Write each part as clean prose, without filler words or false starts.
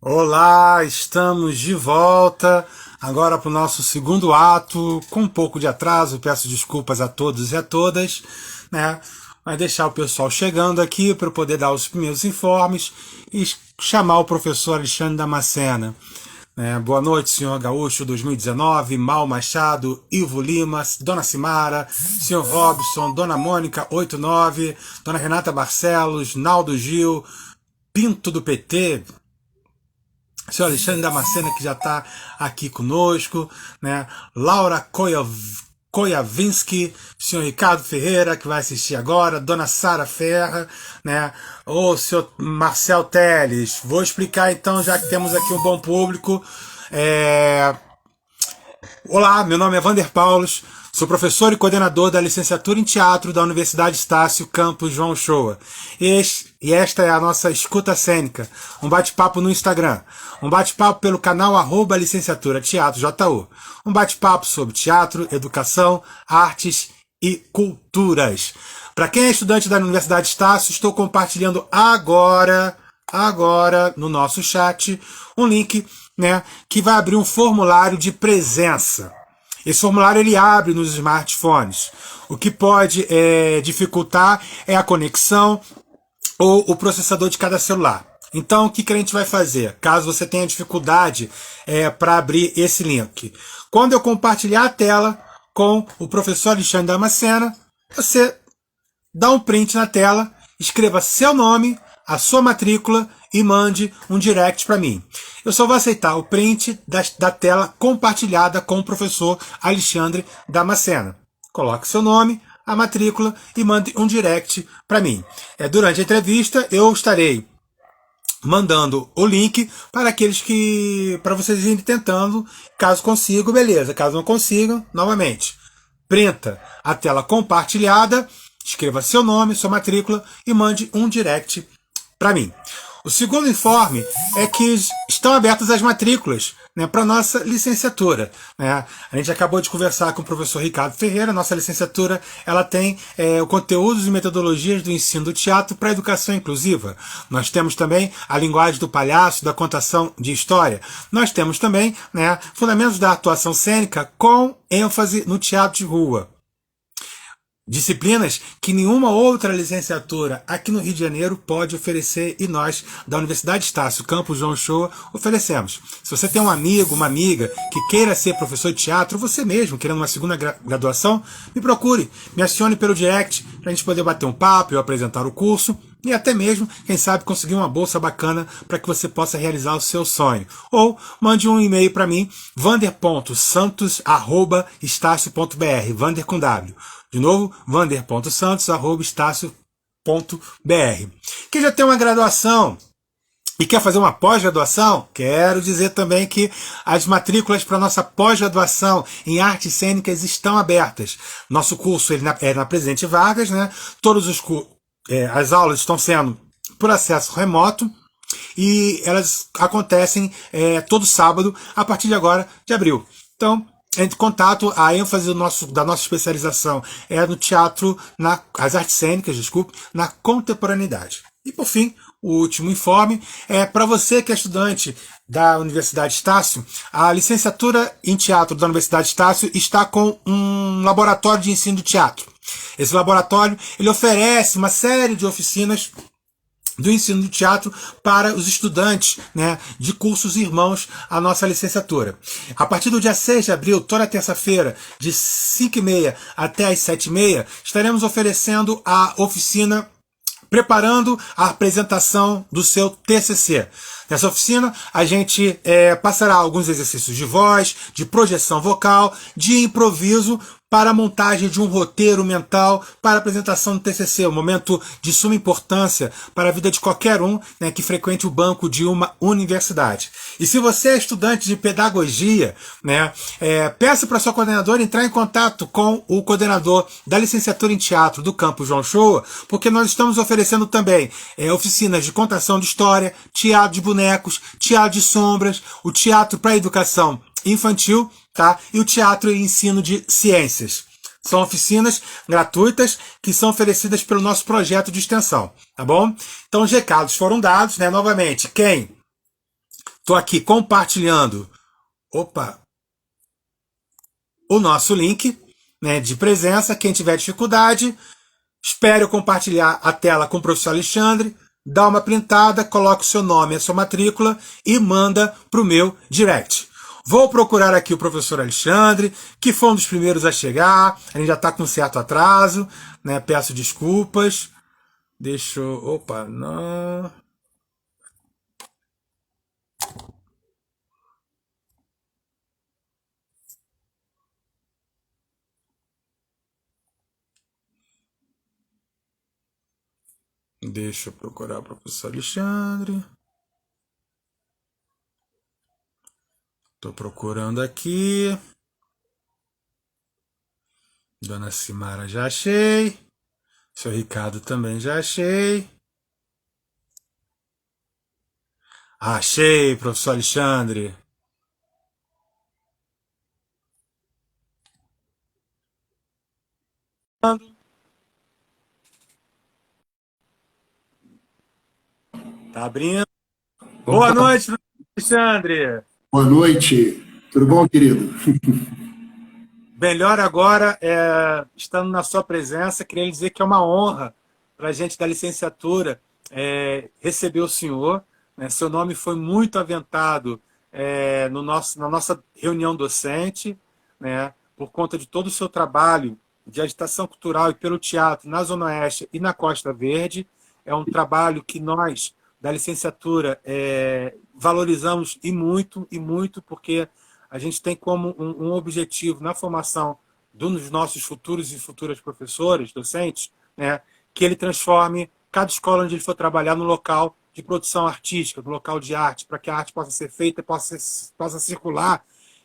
Olá, estamos de volta agora para o nosso segundo ato, com um pouco de atraso, peço desculpas a todos e a todas, né? Vai deixar o pessoal chegando aqui para eu poder dar os primeiros informes e chamar o professor Alexandre Damascena. Boa noite, senhor Gaúcho 2019, Mal Machado, Ivo Lima, Dona Simara, senhor Robson, Dona Mônica 89, Dona Renata Barcelos, Naldo Gil, Pinto do PT, senhor Alexandre Damascena, que já está aqui conosco, né? Laura Koyavinsky, senhor Ricardo Ferreira, que vai assistir agora, dona Sara Ferra, né? O senhor Marcel Teles. Vou explicar então, já que temos aqui um bom público. Olá, meu nome é Vander Paulos, sou professor e coordenador da licenciatura em teatro da Universidade Estácio, campus João Shoa. E esta é a nossa escuta cênica, um bate-papo no Instagram, um bate-papo pelo canal @licenciatura Teatro JU, um bate-papo sobre teatro, educação, artes e culturas. Para quem é estudante da Universidade Estácio, estou compartilhando agora no nosso chat um link, né, que vai abrir um formulário de presença. Esse formulário ele abre nos smartphones. O que pode dificultar é a conexão ou o processador de cada celular. Então, o que a gente vai fazer? Caso você tenha dificuldade para abrir esse link. Quando eu compartilhar a tela com o professor Alexandre Damascena, você dá um print na tela, escreva seu nome, a sua matrícula e mande um direct para mim. Eu só vou aceitar o print da tela compartilhada com o professor Alexandre Damascena. Coloque seu nome, a matrícula e mande um direct para mim. Durante a entrevista eu estarei mandando o link para aqueles para vocês irem tentando. Caso consigam, beleza. Caso não consigam, novamente, printa a tela compartilhada, escreva seu nome, sua matrícula e mande um direct para mim. O segundo informe é que estão abertas as matrículas, né, para nossa licenciatura, né? A gente acabou de conversar com o professor Ricardo Ferreira. Nossa licenciatura ela tem o conteúdos e metodologias do ensino do teatro para a educação inclusiva. Nós temos também a linguagem do palhaço, da contação de história. Nós temos também, né, fundamentos da atuação cênica com ênfase no teatro de rua. Disciplinas que nenhuma outra licenciatura aqui no Rio de Janeiro pode oferecer e nós, da Universidade Estácio, campus João Shoa, oferecemos. Se você tem um amigo, uma amiga que queira ser professor de teatro, ou você mesmo, querendo uma segunda graduação, me procure, me acione pelo direct, para a gente poder bater um papo, eu apresentar o curso, e até mesmo, quem sabe, conseguir uma bolsa bacana para que você possa realizar o seu sonho. Ou mande um e-mail para mim, vander.santos@estácio.br, Vander com W. De novo, vander.santos@estácio.br. Quem já tem uma graduação e quer fazer uma pós-graduação, quero dizer também que as matrículas para nossa pós-graduação em artes cênicas estão abertas. Nosso curso é na Presidente Vargas, né? As aulas estão sendo por acesso remoto e elas acontecem todo sábado a partir de agora, de abril. Então, entre contato, a ênfase da nossa especialização é no teatro, as artes cênicas, na contemporaneidade. E por fim, o último informe é para você que é estudante da Universidade Estácio. A licenciatura em teatro da Universidade Estácio está com um laboratório de ensino de teatro. Esse laboratório ele oferece uma série de oficinas do ensino do teatro para os estudantes, né, de cursos irmãos à nossa licenciatura. A partir do dia 6 de abril, toda terça-feira, de 5h30 até as 7h30, estaremos oferecendo a oficina preparando a apresentação do seu TCC. Nessa oficina, a gente passará alguns exercícios de voz, de projeção vocal, de improviso, para a montagem de um roteiro mental para a apresentação do TCC, um momento de suma importância para a vida de qualquer um, né, que frequente o banco de uma universidade. E se você é estudante de pedagogia, né, peça para sua coordenadora entrar em contato com o coordenador da licenciatura em teatro do campus João Shoa, porque nós estamos oferecendo também oficinas de contação de história, teatro de bonecos, teatro de sombras, o teatro para a educação infantil, tá? E o teatro e ensino de ciências. São oficinas gratuitas que são oferecidas pelo nosso projeto de extensão, tá bom? Então os recados foram dados, né? Novamente, quem Estou aqui compartilhando, opa, o nosso link, né, de presença. Quem tiver dificuldade, espere eu compartilhar a tela com o professor Alexandre, dá uma printada, coloca o seu nome e a sua matrícula e manda para o meu direct. Vou procurar aqui o professor Alexandre, que foi um dos primeiros a chegar. A gente já está com um certo atraso, né? Peço desculpas. Deixa eu... Opa, não... Deixa eu procurar o professor Alexandre. Estou procurando aqui. Dona Simara já achei. Seu Ricardo também já achei. Achei, professor Alexandre. Tá abrindo. Boa Opa, noite, professor Alexandre. boa noite. Tudo bom, querido? Melhor agora, estando na sua presença, queria dizer que é uma honra para a gente da licenciatura receber o senhor. Né? Seu nome foi muito aventado no na nossa reunião docente, né? Por conta de todo o seu trabalho de agitação cultural e pelo teatro na Zona Oeste e na Costa Verde. É um trabalho que nós, da licenciatura, valorizamos e muito, porque a gente tem como um objetivo na formação dos nossos futuros e futuras professores, docentes, né, que ele transforme cada escola onde ele for trabalhar no local de produção artística, no local de arte, para que a arte possa ser feita, possa circular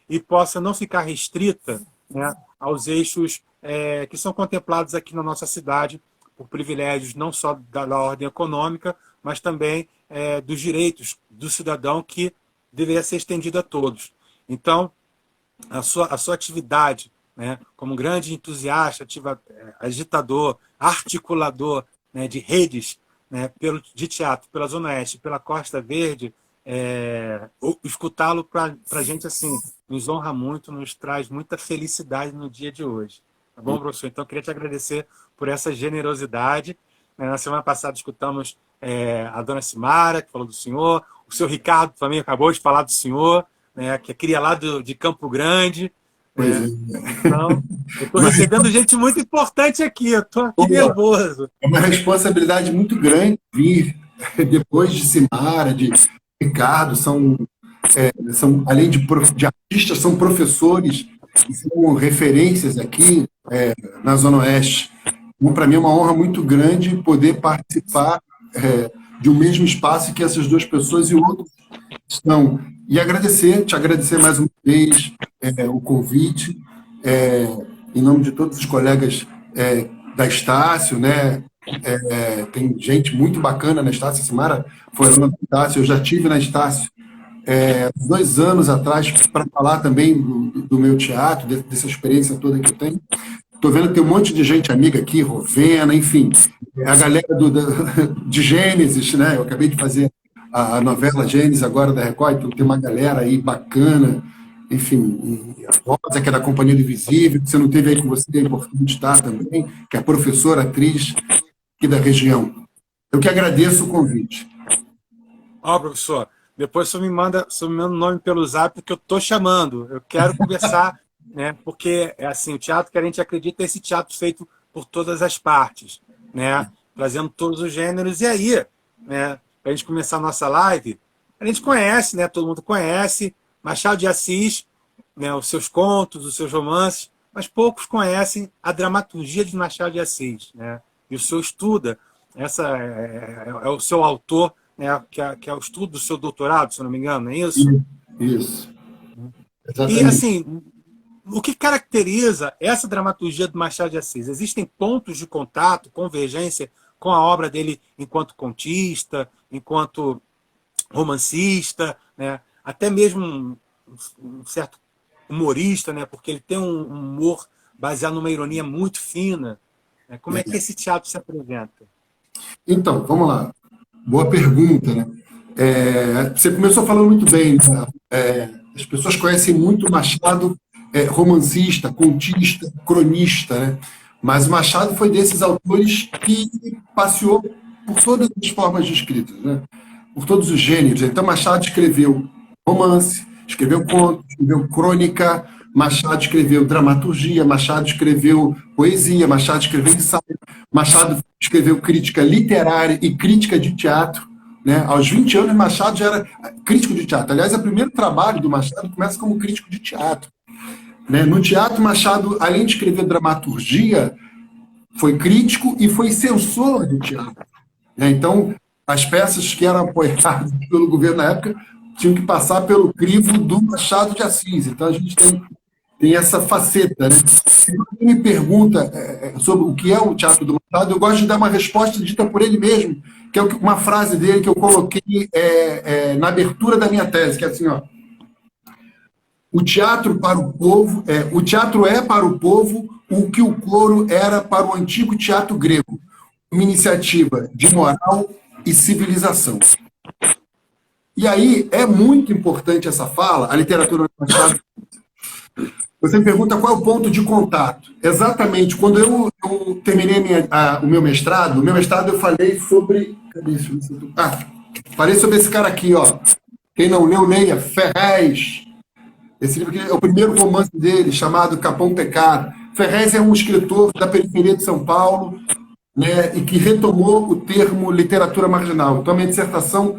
e possa não ficar restrita, né, aos eixos que são contemplados aqui na nossa cidade por privilégios não só da ordem econômica, mas também dos direitos do cidadão que deveria ser estendido a todos. Então, a sua atividade, né, como grande entusiasta, agitador, articulador, né, de redes, né, de teatro pela Zona Oeste, pela Costa Verde, escutá-lo para a gente assim nos honra muito, nos traz muita felicidade no dia de hoje. Tá bom, professor? Então, eu queria te agradecer por essa generosidade. Na semana passada escutamos a dona Simara, que falou do senhor, o seu Ricardo também acabou de falar do senhor, né, que é cria lá de Campo Grande. Pois Né? é. Então, eu estou Uma, recebendo gente muito importante aqui, eu estou aqui boa, nervoso. é uma responsabilidade muito grande vir depois de Simara, de Ricardo, além de artistas, são professores e são referências aqui na Zona Oeste. Então, para mim é uma honra muito grande poder participar de um mesmo espaço que essas duas pessoas e outros estão. E te agradecer mais uma vez o convite, é, em nome de todos os colegas da Estácio, né? Tem gente muito bacana na Estácio. Simara foi aluna da Estácio, eu já tive na Estácio 2 anos atrás para falar também do meu teatro, dessa experiência toda que eu tenho. Estou vendo que tem um monte de gente amiga aqui, Rovena, enfim, a galera de Gênesis, né? Eu acabei de fazer a novela Gênesis agora da Record, então tem uma galera aí bacana, enfim, e a Rosa, que é da Companhia do Invisível, que você não teve aí com você, é importante estar também, que é professora, atriz aqui da região. Eu que agradeço o convite. Ó, professor, depois você me manda o nome pelo zap, porque eu estou chamando. Eu quero conversar, né? Porque é assim, o teatro que a gente acredita é esse teatro feito por todas as partes, né? Trazendo todos os gêneros. E aí, né? Para a gente começar a nossa live, a gente conhece, né? Todo mundo conhece Machado de Assis, né? Os seus contos, os seus romances, mas poucos conhecem a dramaturgia de Machado de Assis, né? E o senhor estuda, essa é o seu autor, né, que é o estudo do seu doutorado, se eu não me engano, não é isso? Isso, E, exatamente. assim, o que caracteriza essa dramaturgia do Machado de Assis? Existem pontos de contato, convergência com a obra dele enquanto contista, enquanto romancista, né? Até mesmo um certo humorista, né? Porque ele tem um humor baseado numa ironia muito fina. Né? Como é que esse teatro se apresenta? Então, vamos lá. Boa pergunta, né? Você começou falando muito bem, né? As pessoas conhecem muito Machado, romancista, contista, cronista, né? Mas o Machado foi desses autores que passeou por todas as formas de escrita, né? Por todos os gêneros. Então, Machado escreveu romance, escreveu conto, escreveu crônica, Machado escreveu dramaturgia, Machado escreveu poesia, Machado escreveu ensaio, Machado escreveu crítica literária e crítica de teatro. Né? Aos 20 anos, Machado já era crítico de teatro. Aliás, o primeiro trabalho do Machado começa como crítico de teatro. Né? No teatro, Machado, além de escrever dramaturgia, foi crítico e foi censor de teatro. Né? Então, as peças que eram apoiadas pelo governo na época tinham que passar pelo crivo do Machado de Assis. Então, a gente tem essa faceta. Né? Se alguém me pergunta sobre o que é o teatro do Machado, eu gosto de dar uma resposta dita por ele mesmo, que é uma frase dele que eu coloquei na abertura da minha tese, que é assim, ó: o teatro para o povo, o teatro é para o povo o que o coro era para o antigo teatro grego, uma iniciativa de moral e civilização. E aí é muito importante essa fala, a literatura do Machado. Você me pergunta qual é o ponto de contato. Exatamente, quando eu terminei o meu mestrado eu falei sobre... Cadê isso? Falei sobre esse cara aqui, ó. Quem não leu, leia. Ferrez. Esse livro aqui é o primeiro romance dele, chamado Capão Pecado. Ferrez é um escritor da periferia de São Paulo, né, e que retomou o termo literatura marginal. Então, a minha dissertação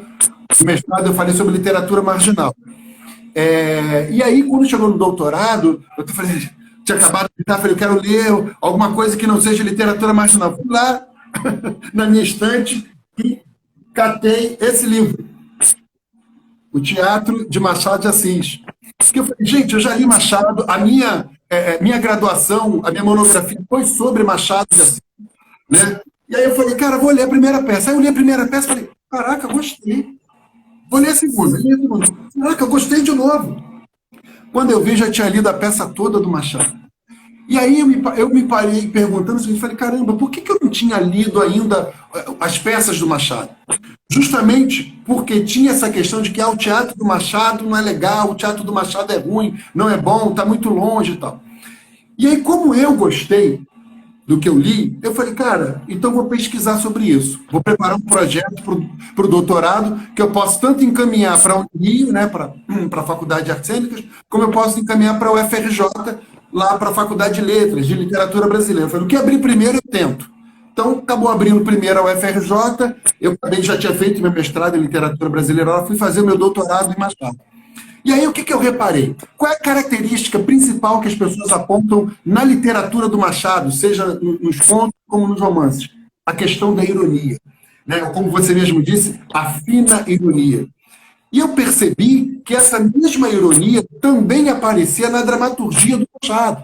de mestrado eu falei sobre literatura marginal. E aí, quando chegou no doutorado, eu falei, tinha acabado de falei, eu quero ler alguma coisa que não seja literatura marginal. Fui lá, na minha estante, e catei esse livro, O Teatro de Machado de Assis. Porque eu falei, gente, eu já li Machado, a minha graduação, a minha monografia foi sobre Machado de Assis. Né? E aí eu falei, cara, vou ler a primeira peça. Aí eu li a primeira peça e falei, caraca, gostei. Vou ler a segunda. Caraca, eu gostei de novo. Quando eu vi, já tinha lido a peça toda do Machado. E aí eu me parei perguntando, falei, caramba, por que eu não tinha lido ainda as peças do Machado? Justamente porque tinha essa questão de que o teatro do Machado não é legal, o teatro do Machado é ruim, não é bom, está muito longe e tal. E aí, como eu gostei do que eu li, eu falei, cara, então vou pesquisar sobre isso. Vou preparar um projeto para o doutorado, que eu posso tanto encaminhar para o Rio, né, para a Faculdade de Artes Cênicas, como eu posso encaminhar para a UFRJ, lá para a Faculdade de Letras, de Literatura Brasileira. Eu falei, o que abrir primeiro eu tento. Então, acabou abrindo primeiro a UFRJ, eu também já tinha feito meu mestrado em Literatura Brasileira, fui fazer o meu doutorado em Machado. E aí, o que eu reparei? Qual é a característica principal que as pessoas apontam na literatura do Machado, seja nos contos como nos romances? A questão da ironia. Né? Como você mesmo disse, a fina ironia. E eu percebi que essa mesma ironia também aparecia na dramaturgia do Machado.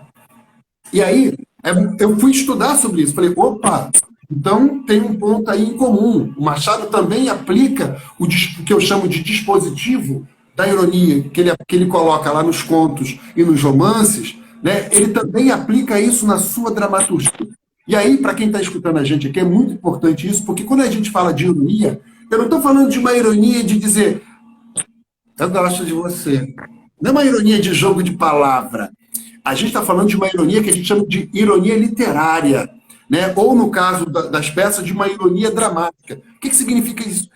E aí, eu fui estudar sobre isso. Falei, opa, então tem um ponto aí em comum. O Machado também aplica o que eu chamo de dispositivo da ironia, que ele coloca lá nos contos e nos romances, né? Ele também aplica isso na sua dramaturgia. E aí, para quem está escutando a gente aqui, é muito importante isso, porque quando a gente fala de ironia, eu não estou falando de uma ironia de dizer eu gosto de você. Não é uma ironia de jogo de palavra. A gente está falando de uma ironia que a gente chama de ironia literária, né? Ou, no caso das peças, de uma ironia dramática. O que significa isso?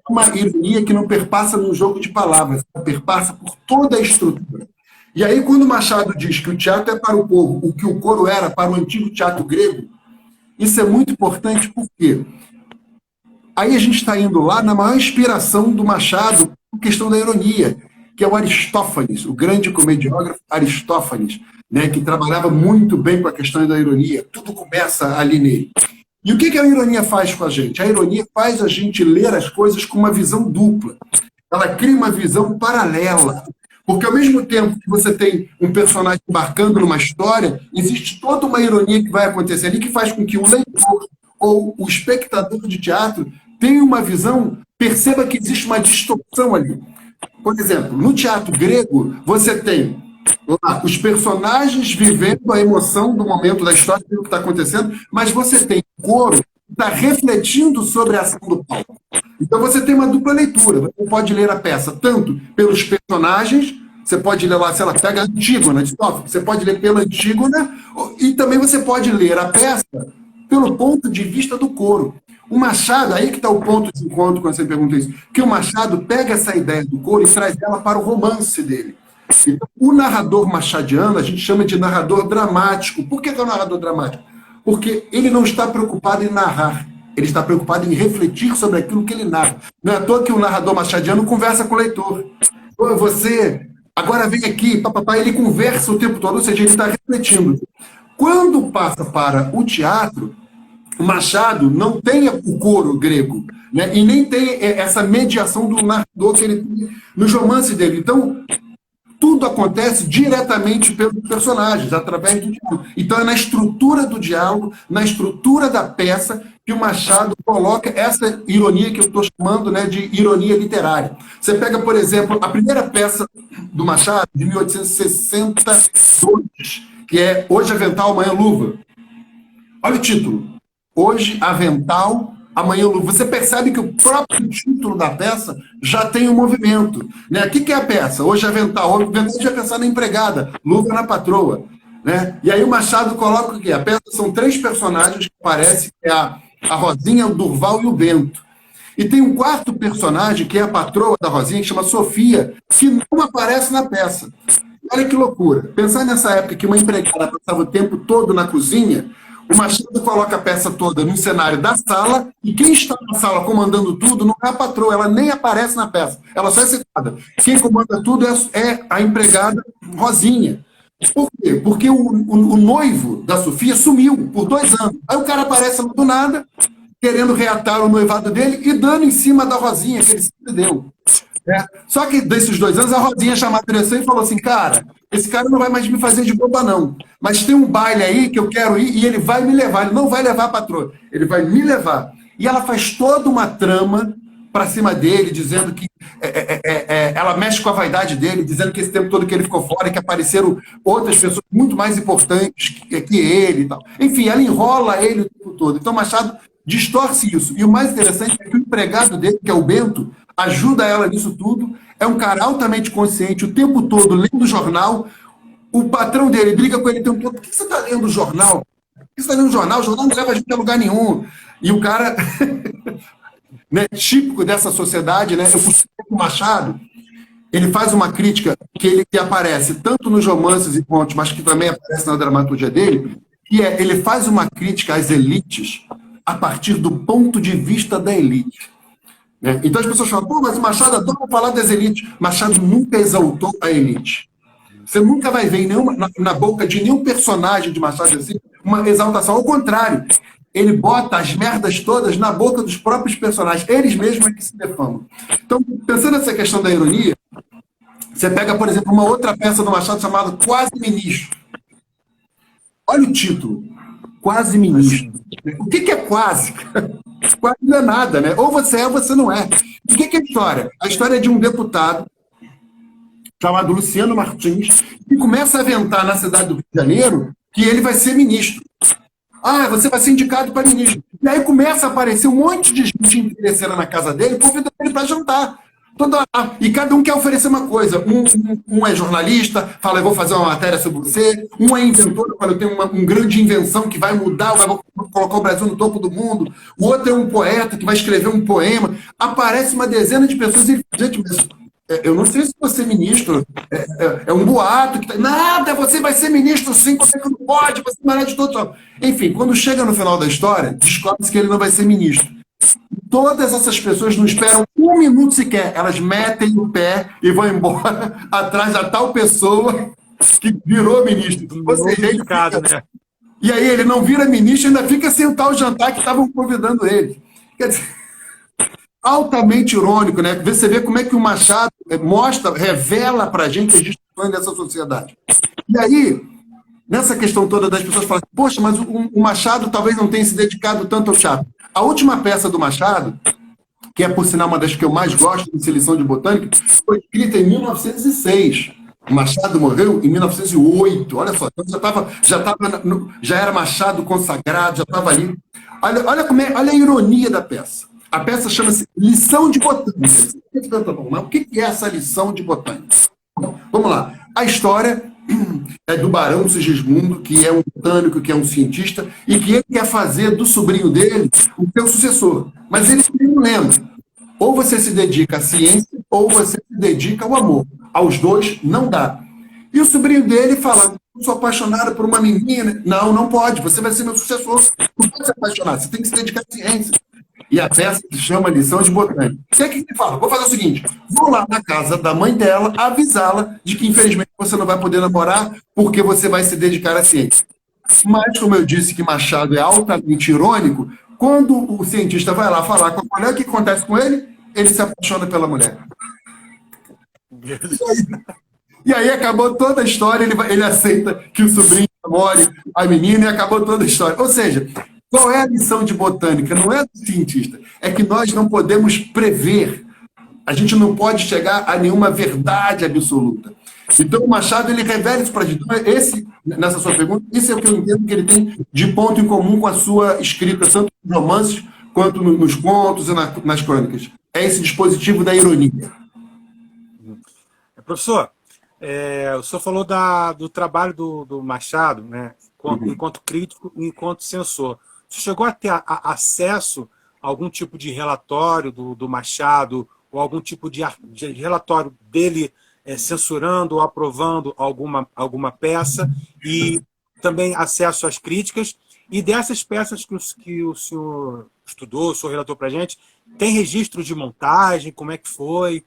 Uma ironia que não perpassa num jogo de palavras, perpassa por toda a estrutura. E aí, quando Machado diz que o teatro é para o povo, o que o coro era para o antigo teatro grego, isso é muito importante, porque aí a gente está indo lá na maior inspiração do Machado, a questão da ironia, que é o Aristófanes, o grande comediógrafo Aristófanes, né, que trabalhava muito bem com a questão da ironia. Tudo começa ali nele. E o que a ironia faz com a gente? A ironia faz a gente ler as coisas com uma visão dupla. Ela cria uma visão paralela. Porque ao mesmo tempo que você tem um personagem embarcando numa história, existe toda uma ironia que vai acontecer ali que faz com que o leitor ou o espectador de teatro tenha uma visão, perceba que existe uma distorção ali. Por exemplo, no teatro grego, você tem lá os personagens vivendo a emoção do momento da história, do que está acontecendo, mas você tem o coro está refletindo sobre a ação do palco. Então você tem uma dupla leitura. Você pode ler a peça tanto pelos personagens, você pode ler lá, se ela pega a Antígona de Sófocles, você pode ler pela Antígona, e também você pode ler a peça pelo ponto de vista do coro. O Machado, aí que está o ponto de encontro quando você pergunta isso, que o Machado pega essa ideia do coro e traz ela para o romance dele. Então, o narrador machadiano a gente chama de narrador dramático. Por que é o narrador dramático? Porque ele não está preocupado em narrar, ele está preocupado em refletir sobre aquilo que ele narra. Não é à toa que o narrador machadiano conversa com o leitor. Você, agora vem aqui, papapá, ele conversa o tempo todo, ou seja, ele está refletindo. Quando passa para o teatro, o Machado não tem o coro grego, né? E nem tem essa mediação do narrador que ele tem nos romances dele. Então, tudo acontece diretamente pelos personagens, através do diálogo. Então é na estrutura do diálogo, na estrutura da peça, que o Machado coloca essa ironia que eu estou chamando, né, de ironia literária. Você pega, por exemplo, a primeira peça do Machado, de 1862, que é Hoje Avental, Amanhã Luva. Olha o título. Hoje Avental, Amanhã Luva. Você percebe que o próprio título da peça já tem um movimento. Né? O que é a peça? Hoje Avental. O avental já pensar na empregada, luva na patroa. Né? E aí o Machado coloca o quê? A peça são 3 personagens que aparecem, que é a Rosinha, o Durval e o Bento. E tem um quarto personagem, que é a patroa da Rosinha, que chama Sofia, que não aparece na peça. Olha que loucura. Pensar nessa época que uma empregada passava o tempo todo na cozinha, o Machado coloca a peça toda no cenário da sala, e quem está na sala comandando tudo não é a patroa, ela nem aparece na peça, ela só é citada. Quem comanda tudo é a empregada Rosinha. Por quê? Porque o noivo da Sofia sumiu por 2 anos. Aí o cara aparece do nada, querendo reatar o noivado dele e dando em cima da Rosinha, que ele sempre deu. Só que desses 2 anos, a Rosinha chamou a atenção e falou assim, cara, esse cara não vai mais me fazer de boba, não. Mas tem um baile aí que eu quero ir e ele vai me levar. Ele não vai levar a patroa, ele vai me levar. E ela faz toda uma trama para cima dele, dizendo que ela mexe com a vaidade dele, dizendo que esse tempo todo que ele ficou fora, que apareceram outras pessoas muito mais importantes que ele e tal. Enfim, ela enrola ele o tempo todo. Então, Machado distorce isso. E o mais interessante é que o empregado dele, que é o Bento, ajuda ela nisso tudo, é um cara altamente consciente, o tempo todo lendo o jornal, o patrão dele briga com ele o tempo todo, por que você está lendo o jornal? Por que você está lendo o jornal? O jornal não leva a gente a lugar nenhum. E o cara, né, típico dessa sociedade, né, o Machado, ele faz uma crítica que aparece tanto nos romances e contos, mas que também aparece na dramaturgia dele, que ele faz uma crítica às elites a partir do ponto de vista da elite. Então as pessoas falam, pô, mas o Machado adora falar das elites. Machado nunca exaltou a elite. Você nunca vai ver na boca de nenhum personagem de Machado assim, uma exaltação. Ao contrário, ele bota as merdas todas na boca dos próprios personagens. Eles mesmos é que se defamam. Então, pensando nessa questão da ironia, você pega, por exemplo, uma outra peça do Machado chamada Quase Ministro. Olha o título. Quase Ministro. O que é quase? Quase não é nada, né? Ou você é ou você não é. O que é a história? A história é de um deputado chamado Luciano Martins, que começa a aventar na cidade do Rio de Janeiro que ele vai ser ministro. Ah, você vai ser indicado para ministro. E aí começa a aparecer um monte de gente interesseira na casa dele, convidando ele para jantar. E cada um quer oferecer uma coisa. Um é jornalista, fala, eu vou fazer uma matéria sobre você. Um é inventor, fala, eu tenho uma grande invenção que vai mudar, vai colocar o Brasil no topo do mundo. O outro é um poeta que vai escrever um poema. Aparece uma dezena de pessoas e ele fala, gente, mas eu não sei se você é ministro. É um boato. Nada, você vai ser ministro sim, você que não pode, você não é de todo. Enfim, quando chega no final da história, descobre-se que ele não vai ser ministro. Todas essas pessoas não esperam 1 minuto sequer. Elas metem o pé e vão embora atrás da tal pessoa que virou ministro. Ou seja, ele fica... né? E aí ele não vira ministro, ainda fica sem o tal jantar que estavam convidando ele. Quer dizer, altamente irônico, né? Você vê como é que o Machado revela pra gente as discussões dessa sociedade. E aí, nessa questão toda das pessoas falarem, poxa, mas o Machado talvez não tenha se dedicado tanto ao teatro. A última peça do Machado, que é, por sinal, uma das que eu mais gosto, de Seleção de Botânica, foi escrita em 1906. O Machado morreu em 1908. Olha só, então já era Machado consagrado, já estava ali. Olha a ironia da peça. A peça chama-se Lição de Botânica. Mas o que é essa lição de botânica? Vamos lá. A história é do Barão Sigismundo, que é um botânico, que é um cientista, e que ele quer fazer do sobrinho dele o seu sucessor. Mas ele tem um lema. Ou você se dedica à ciência, ou você se dedica ao amor. Aos dois não dá. E o sobrinho dele fala, eu sou apaixonado por uma menina. Não, não pode, você vai ser meu sucessor. Não pode se apaixonar, você tem que se dedicar à ciência. E a peça se chama Lição de Botânica. O que é que ele fala? Vou fazer o seguinte, vou lá na casa da mãe dela, avisá-la de que, infelizmente, você não vai poder namorar porque você vai se dedicar à ciência. Mas, como eu disse que Machado é altamente irônico, quando o cientista vai lá falar com a mulher, o que acontece com ele? Ele se apaixona pela mulher. E aí acabou toda a história, ele aceita que o sobrinho namore a menina e acabou toda a história. Ou seja, qual é a lição de botânica? Não é do cientista, é que nós não podemos prever. A gente não pode chegar a nenhuma verdade absoluta. Então, o Machado, ele revela isso para a gente. Nessa sua pergunta, esse é o que eu entendo que ele tem de ponto em comum com a sua escrita, tanto nos romances quanto nos contos e nas crônicas. É esse dispositivo da ironia. Professor, o senhor falou do trabalho do Machado, né, enquanto crítico e enquanto censor. Você chegou a ter acesso a algum tipo de relatório do Machado, ou algum tipo de relatório dele censurando ou aprovando alguma peça, e também acesso às críticas? E dessas peças que o senhor estudou, o senhor relatou para a gente, tem registro de montagem? Como é que foi?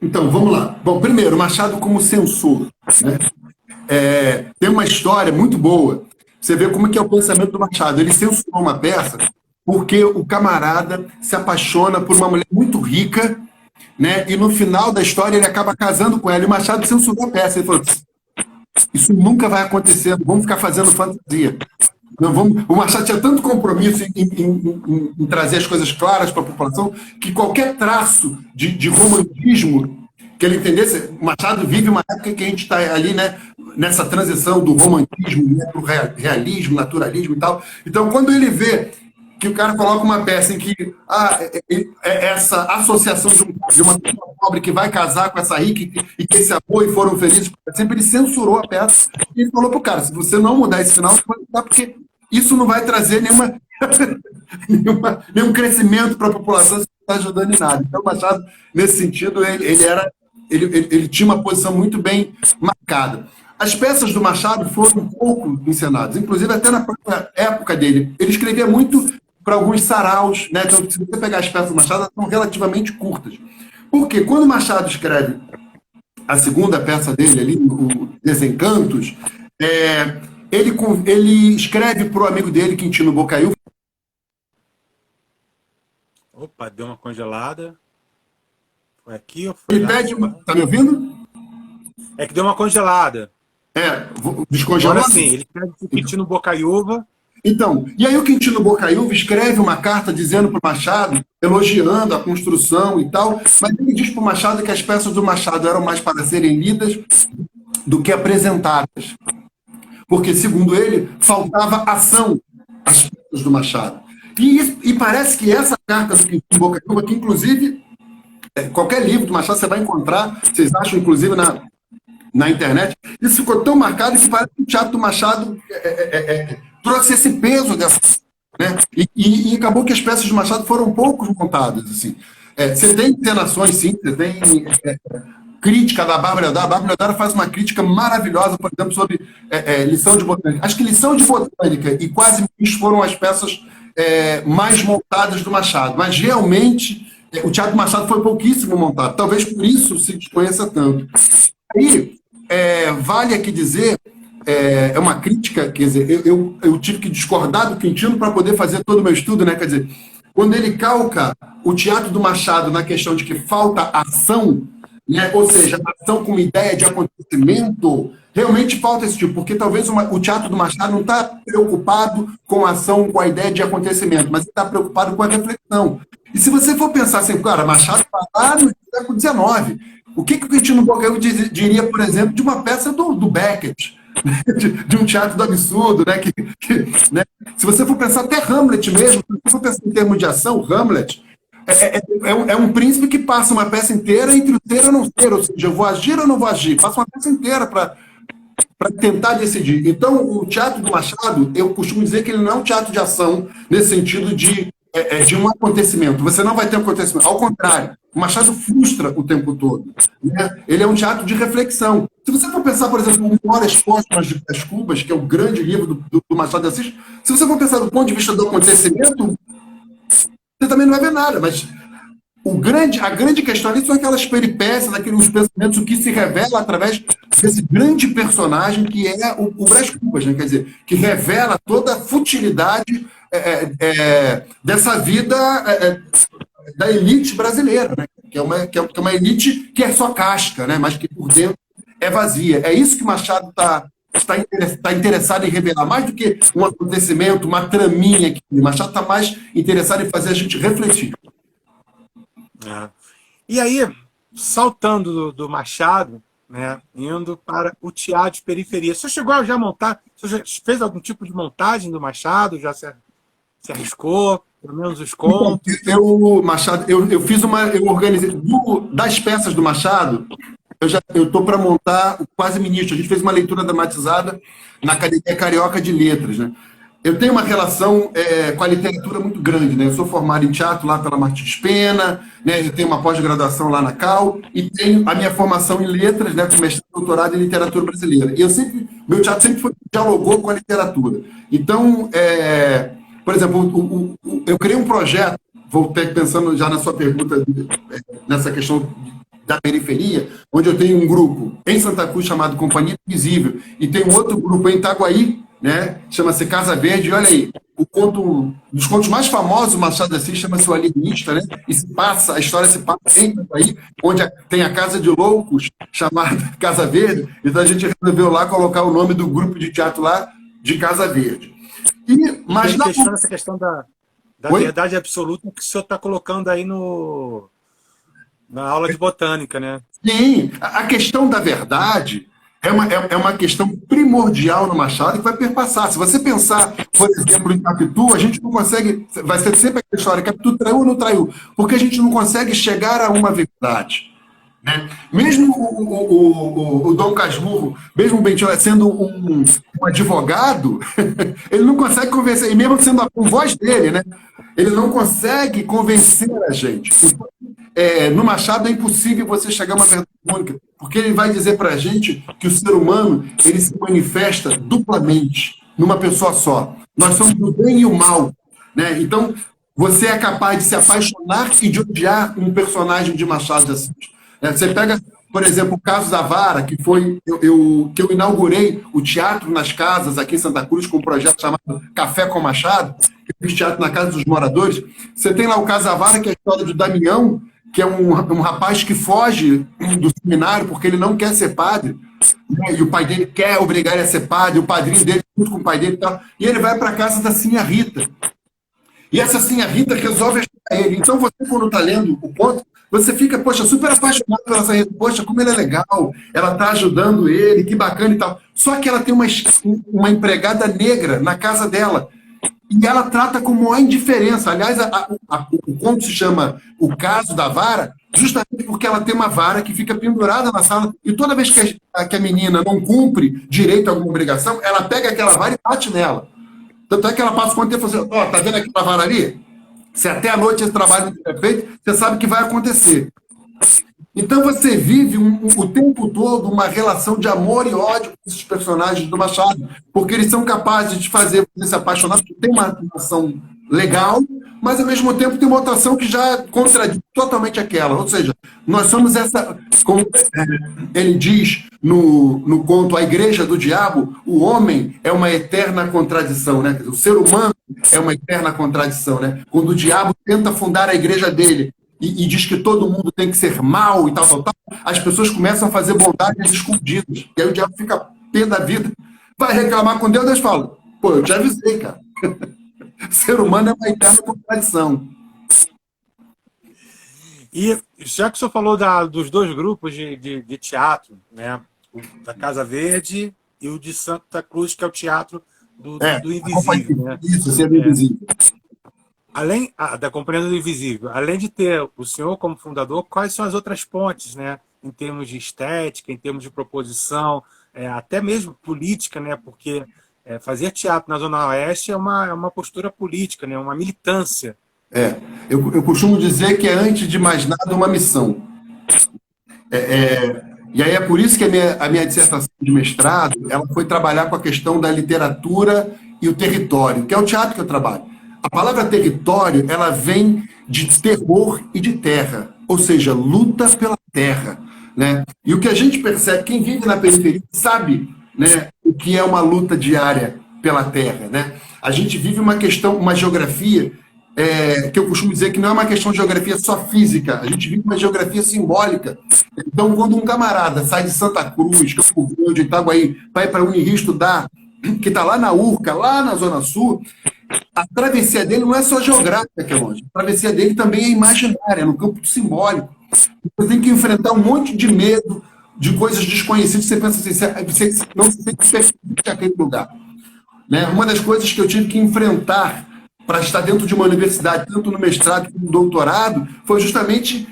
Então, vamos lá. Bom, primeiro, Machado como censor, né? Tem uma história muito boa. Você vê como é que é o pensamento do Machado. Ele censurou uma peça porque o camarada se apaixona por uma mulher muito rica, né? E no final da história ele acaba casando com ela. E o Machado censurou a peça. Ele falou, isso nunca vai acontecer, vamos ficar fazendo fantasia. O Machado tinha tanto compromisso em trazer as coisas claras para a população que qualquer traço de romantismo que ele entendesse. O Machado vive uma época que a gente está ali, né, nessa transição do romantismo, né, para o realismo, naturalismo e tal. Então, quando ele vê que o cara coloca uma peça em que essa associação de uma pessoa pobre que vai casar com essa rica e que esse amor e foram felizes, sempre ele censurou a peça e ele falou para o cara, se você não mudar esse final, você vai mudar porque isso não vai trazer nenhum crescimento para a população, você não está ajudando em nada. Então, o Machado, nesse sentido, ele tinha uma posição muito bem marcada. As peças do Machado foram pouco encenadas, inclusive até na própria época dele. Ele escrevia muito para alguns saraus, né? Então, se você pegar as peças do Machado, elas são relativamente curtas. Porque quando o Machado escreve a segunda peça dele, ali, o Desencantos, ele escreve para o amigo dele, Quintino Bocaiúva. Opa, deu uma congelada. Foi aqui ou foi ele lá? pede... Tá me ouvindo? É que deu uma congelada. Descongelando. Agora sim, ele pede para o Quintino Bocaiúva. Então, e aí o Quintino Bocaiúva escreve uma carta dizendo para o Machado, elogiando a construção e tal, mas ele diz para o Machado que as peças do Machado eram mais para serem lidas do que apresentadas. Porque, segundo ele, faltava ação às peças do Machado. E parece que essa carta do Quintino Bocaiúva, que inclusive, qualquer livro do Machado você vai encontrar, vocês acham inclusive na internet, isso ficou tão marcado que parece que o teatro do Machado trouxe esse peso dessa, né? E acabou que as peças do Machado foram poucos montadas, assim. Você tem encenações, sim, você tem crítica da Bárbara Leodara. A Bárbara Leodara faz uma crítica maravilhosa, por exemplo, sobre Lição de Botânica. Acho que Lição de Botânica e Quase Miss foram as peças mais montadas do Machado, mas realmente o teatro do Machado foi pouquíssimo montado, talvez por isso se desconheça tanto. Aí, vale aqui dizer, é uma crítica, quer dizer, eu tive que discordar do Quintino para poder fazer todo o meu estudo, né? Quer dizer, quando ele calca o teatro do Machado na questão de que falta ação, né? Ou seja, ação com ideia de acontecimento, realmente falta esse tipo, porque talvez o teatro do Machado não está preocupado com a ação, com a ideia de acontecimento, mas está preocupado com a reflexão. E se você for pensar assim, cara, Machado está lá no século XIX, o que o Quintino Bocaiúva diria, por exemplo, de uma peça do Beckett, de um teatro do absurdo, né? Né? Se você for pensar até Hamlet mesmo, se você for pensar em termos de ação, Hamlet é um príncipe que passa uma peça inteira entre o ser ou não ser, ou seja, eu vou agir ou não vou agir, passa uma peça inteira para tentar decidir. Então, o teatro do Machado, eu costumo dizer que ele não é um teatro de ação, nesse sentido de um acontecimento. Você não vai ter um acontecimento. Ao contrário, o Machado frustra o tempo todo. Né? Ele é um teatro de reflexão. Se você for pensar, por exemplo, em Horas Póstumas de Brás Cubas, que é o grande livro do Machado de Assis, se você for pensar do ponto de vista do acontecimento, você também não vai ver nada, mas a grande questão ali são aquelas peripécias, aqueles pensamentos, o que se revela através desse grande personagem que é o Brás Cubas, né? Quer dizer, que revela toda a futilidade dessa vida da elite brasileira, né? Que é uma elite que é só casca, né? Mas que por dentro é vazia. É isso que o Machado está interessado em revelar, mais do que um acontecimento, uma traminha aqui. O Machado está mais interessado em fazer a gente refletir. É. E aí, saltando do Machado, né, indo para o teatro de periferia. Você chegou a já montar? Você já fez algum tipo de montagem do Machado? Já se arriscou? Pelo menos os contos? Eu fiz eu organizei das peças do Machado. Eu estou para montar o Quase Ministro. A gente fez uma leitura dramatizada na Academia Carioca de Letras, né? Eu tenho uma relação com a literatura muito grande, né? Eu sou formado em teatro lá pela Martins Pena, né? Eu tenho uma pós-graduação lá na Cal e tenho a minha formação em letras, né? Com mestrado e doutorado em literatura brasileira. E meu teatro sempre dialogou com a literatura. Então, por exemplo, eu criei um projeto, pensando já na sua pergunta, nessa questão da periferia, onde eu tenho um grupo em Santa Cruz chamado Companhia Invisível e tem um outro grupo em Itaguaí, né? Chama-se Casa Verde. E olha aí, um dos contos mais famosos do Machado de Assis chama-se O Alienista, né? E a história se passa em Itaguaí, onde tem a Casa de Loucos, chamada Casa Verde. Então a gente resolveu lá colocar o nome do grupo de teatro lá de Casa Verde. Mas não... essa questão da verdade absoluta que o senhor está colocando aí na aula de botânica, né? Sim, a questão da verdade é uma questão primordial no Machado que vai perpassar. Se você pensar, por exemplo, em Capitu, a gente não consegue. Vai ser sempre aquela história: Capitu traiu ou não traiu? Porque a gente não consegue chegar a uma verdade. Né? Mesmo o Dom Casmurro, mesmo o Bentinho sendo um advogado, ele não consegue convencer, e mesmo sendo a voz dele, né? Ele não consegue convencer a gente. No Machado é impossível você chegar a uma verdade única, porque ele vai dizer para a gente que o ser humano ele se manifesta duplamente, numa pessoa só. Nós somos o bem e o mal. Né? Então, você é capaz de se apaixonar e de odiar um personagem de Machado de Assis. Você pega, por exemplo, o caso da Vara, que foi que eu inaugurei o teatro nas casas aqui em Santa Cruz com um projeto chamado Café com Machado, que eu fiz teatro na casa dos moradores. Você tem lá o caso da Vara, que é a história de Damião, que é um rapaz que foge do seminário porque ele não quer ser padre, né? E o pai dele quer obrigar ele a ser padre, o padrinho dele junto com o pai dele e tal, e ele vai para a casa da Sinha Rita. E essa Sinha Rita resolve ajudar ele. Então, você, quando está lendo o conto, você fica, poxa, super apaixonado pela Sinha Rita. Poxa, como ele é legal, ela está ajudando ele, que bacana e tal. Só que ela tem uma empregada negra na casa dela. E ela trata como uma indiferença. Aliás, o conto se chama O Caso da Vara, justamente porque ela tem uma vara que fica pendurada na sala. E toda vez que a menina não cumpre direito a alguma obrigação, ela pega aquela vara e bate nela. Tanto é que ela passa o tempo e fala assim: ó, tá vendo aquela vara ali? Se até a noite esse trabalho não é feito, você sabe que vai acontecer. Então você vive o tempo todo uma relação de amor e ódio com esses personagens do Machado, porque eles são capazes de fazer você se apaixonar, porque tem uma ação legal, mas ao mesmo tempo tem uma outra ação que já contradiz totalmente aquela. Ou seja, nós somos essa, como ele diz no conto A Igreja do Diabo, o homem é uma eterna contradição, né? O ser humano é uma eterna contradição, né? Quando o diabo tenta fundar a igreja dele e diz que todo mundo tem que ser mal e tal, as pessoas começam a fazer bondades escondidas. E aí o diabo fica pé da vida, vai reclamar com Deus, Deus fala: pô, eu te avisei, cara. Ser humano é uma eterna contradição. E já que o senhor falou dos dois grupos de teatro, né, da Casa Verde e o de Santa Cruz, que é o Teatro do A companhia. Invisível, né? Isso, ser do invisível. Além da Companhia do Invisível, além de ter o senhor como fundador, quais são as outras pontes, né? Em termos de estética, em termos de proposição, até mesmo política, né? Porque fazer teatro na Zona Oeste é uma postura política, né? Uma militância. Eu costumo dizer que é, antes de mais nada, uma missão. E aí é por isso que a minha dissertação de mestrado ela foi trabalhar com a questão da literatura e o território, que é o teatro que eu trabalho. A palavra território, ela vem de terror e de terra, ou seja, luta pela terra, né? E o que a gente percebe, quem vive na periferia sabe, né, o que é uma luta diária pela terra, né? A gente vive uma questão, uma geografia que eu costumo dizer que não é uma questão de geografia só física, a gente vive uma geografia simbólica. Então, quando um camarada sai de Santa Cruz, Campo Grande, Itaguaí, vai para a Unirio estudar, que está lá na Urca, lá na Zona Sul, a travessia dele não é só geográfica que é longe, a travessia dele também é imaginária, é no campo simbólico. Você tem que enfrentar um monte de medo, de coisas desconhecidas, você pensa assim, você não se sente aquele lugar. Né? Uma das coisas que eu tive que enfrentar para estar dentro de uma universidade, tanto no mestrado como no doutorado, foi justamente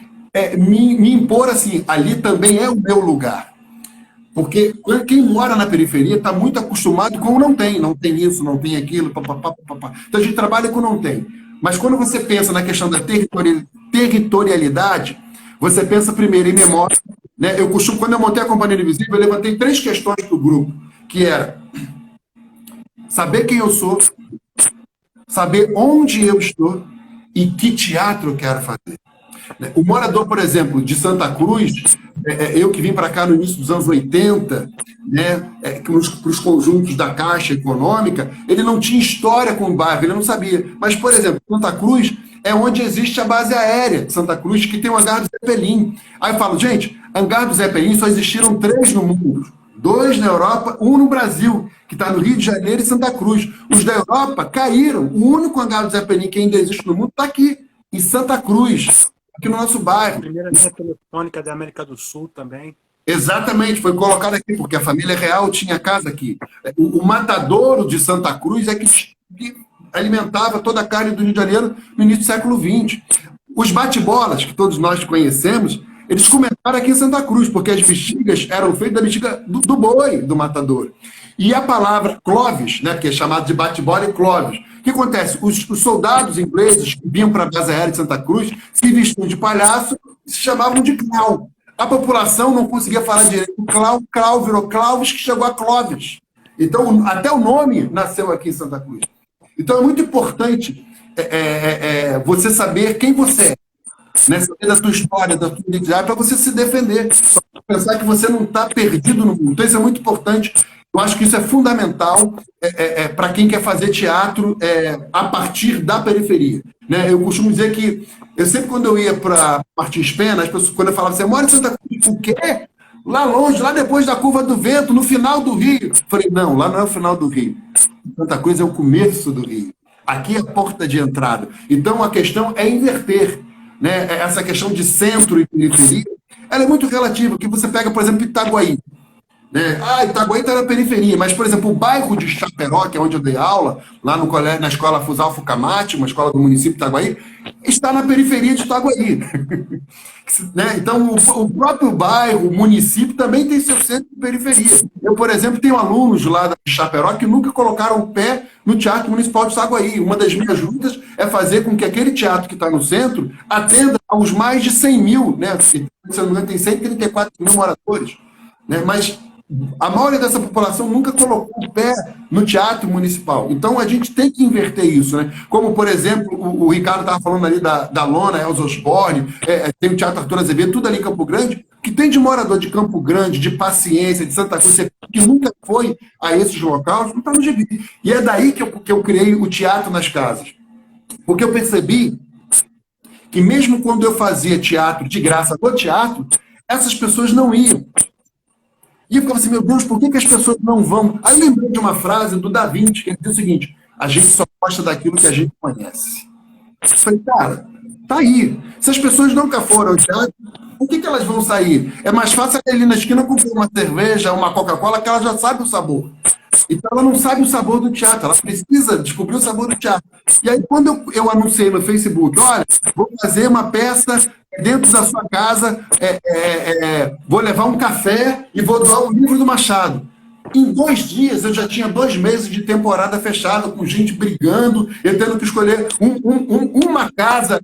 me impor assim, ali também é o meu lugar. Porque quem mora na periferia está muito acostumado com o não tem isso, não tem aquilo, papapá. Então a gente trabalha com o não tem. Mas quando você pensa na questão da territorialidade, você pensa primeiro em memória. Né? Quando eu montei a Companhia do Invisível, eu levantei 3 questões para o grupo, que era saber quem eu sou, saber onde eu estou e que teatro eu quero fazer. O morador, por exemplo, de Santa Cruz, eu que vim para cá no início dos anos 80, né, para os conjuntos da Caixa Econômica, ele não tinha história com o bairro, ele não sabia. Mas, por exemplo, Santa Cruz é onde existe a base aérea de Santa Cruz, que tem o hangar do Zeppelin. Aí eu falo, gente, hangar do Zeppelin só existiram 3 no mundo. 2 na Europa, 1 no Brasil, que está no Rio de Janeiro e Santa Cruz. Os da Europa caíram. O único hangar do Zeppelin que ainda existe no mundo está aqui, em Santa Cruz, aqui no nosso bairro. A primeira linha telefônica da América do Sul também. Exatamente, foi colocado aqui, porque a família real tinha casa aqui. O matadouro de Santa Cruz é que alimentava toda a carne do Rio de Janeiro no início do século XX. Os bate-bolas, que todos nós conhecemos, eles começaram aqui em Santa Cruz, porque as bexigas eram feitas da bexiga do boi, do matadouro. E a palavra Clovis, né, que é chamado de bate-bola, é Clovis. O que acontece? Os soldados ingleses que vinham para a base aérea de Santa Cruz se vestiam de palhaço e se chamavam de Clau. A população não conseguia falar direito. Clau virou Clovis, que chegou a Clovis. Então, até o nome nasceu aqui em Santa Cruz. Então, é muito importante você saber quem você é. Né? Saber da tua história, da tua identidade, para você se defender. Pra pensar que você não está perdido no mundo. Então, isso é muito importante. Eu acho que isso é fundamental para quem quer fazer teatro a partir da periferia. Né? Eu costumo dizer que, sempre quando eu ia para Martins Pena, as pessoas, quando eu falava, você mora em Santa Cruz, o quê? Lá longe, lá depois da Curva do Vento, no final do Rio. Eu falei, não, lá não é o final do Rio. Santa Cruz é o começo do Rio. Aqui é a porta de entrada. Então, a questão é inverter. Né? Essa questão de centro e periferia, ela é muito relativa, porque você pega, por exemplo, Itaguaí. Né? Itaguaí está na periferia, mas, por exemplo, o bairro de Chaperó, que é onde eu dei aula, lá no colégio, na escola Fusal Fucamati, uma escola do município de Itaguaí, está na periferia de Itaguaí. Né? Então, o próprio bairro, o município, também tem seu centro de periferia. Eu, por exemplo, tenho alunos lá de Chaperó que nunca colocaram o pé no Teatro Municipal de Itaguaí. Uma das minhas lutas é fazer com que aquele teatro que está no centro atenda aos mais de 100 mil, né? Se eu não me engano, tem 134 mil moradores. Né? Mas a maioria dessa população nunca colocou o pé no teatro municipal. Então, a gente tem que inverter isso. Né? Como, por exemplo, o Ricardo estava falando ali da Lona, Elza Osborne, tem o Teatro Arthur Azevedo, tudo ali em Campo Grande, que tem de morador de Campo Grande, de Paciência, de Santa Cruz, que nunca foi a esses locais, não está no gibi. E é daí que eu criei o Teatro nas Casas. Porque eu percebi que mesmo quando eu fazia teatro de graça no teatro, essas pessoas não iam. E eu ficava assim, meu Deus, por que as pessoas não vão? Aí eu lembrei de uma frase do Da Vinci, que diz o seguinte, a gente só gosta daquilo que a gente conhece. Eu falei, cara, Tá aí. Se as pessoas nunca foram ao teatro, por que elas vão sair? É mais fácil ela ir ali na esquina comprar uma cerveja, uma Coca-Cola, que ela já sabe o sabor. Então ela não sabe o sabor do teatro, ela precisa descobrir o sabor do teatro. E aí, quando eu anunciei no Facebook, olha, vou fazer uma peça dentro da sua casa, vou levar um café e vou doar um livro do Machado. Em 2 dias eu já tinha 2 meses de temporada fechada, com gente brigando, eu tendo que escolher uma casa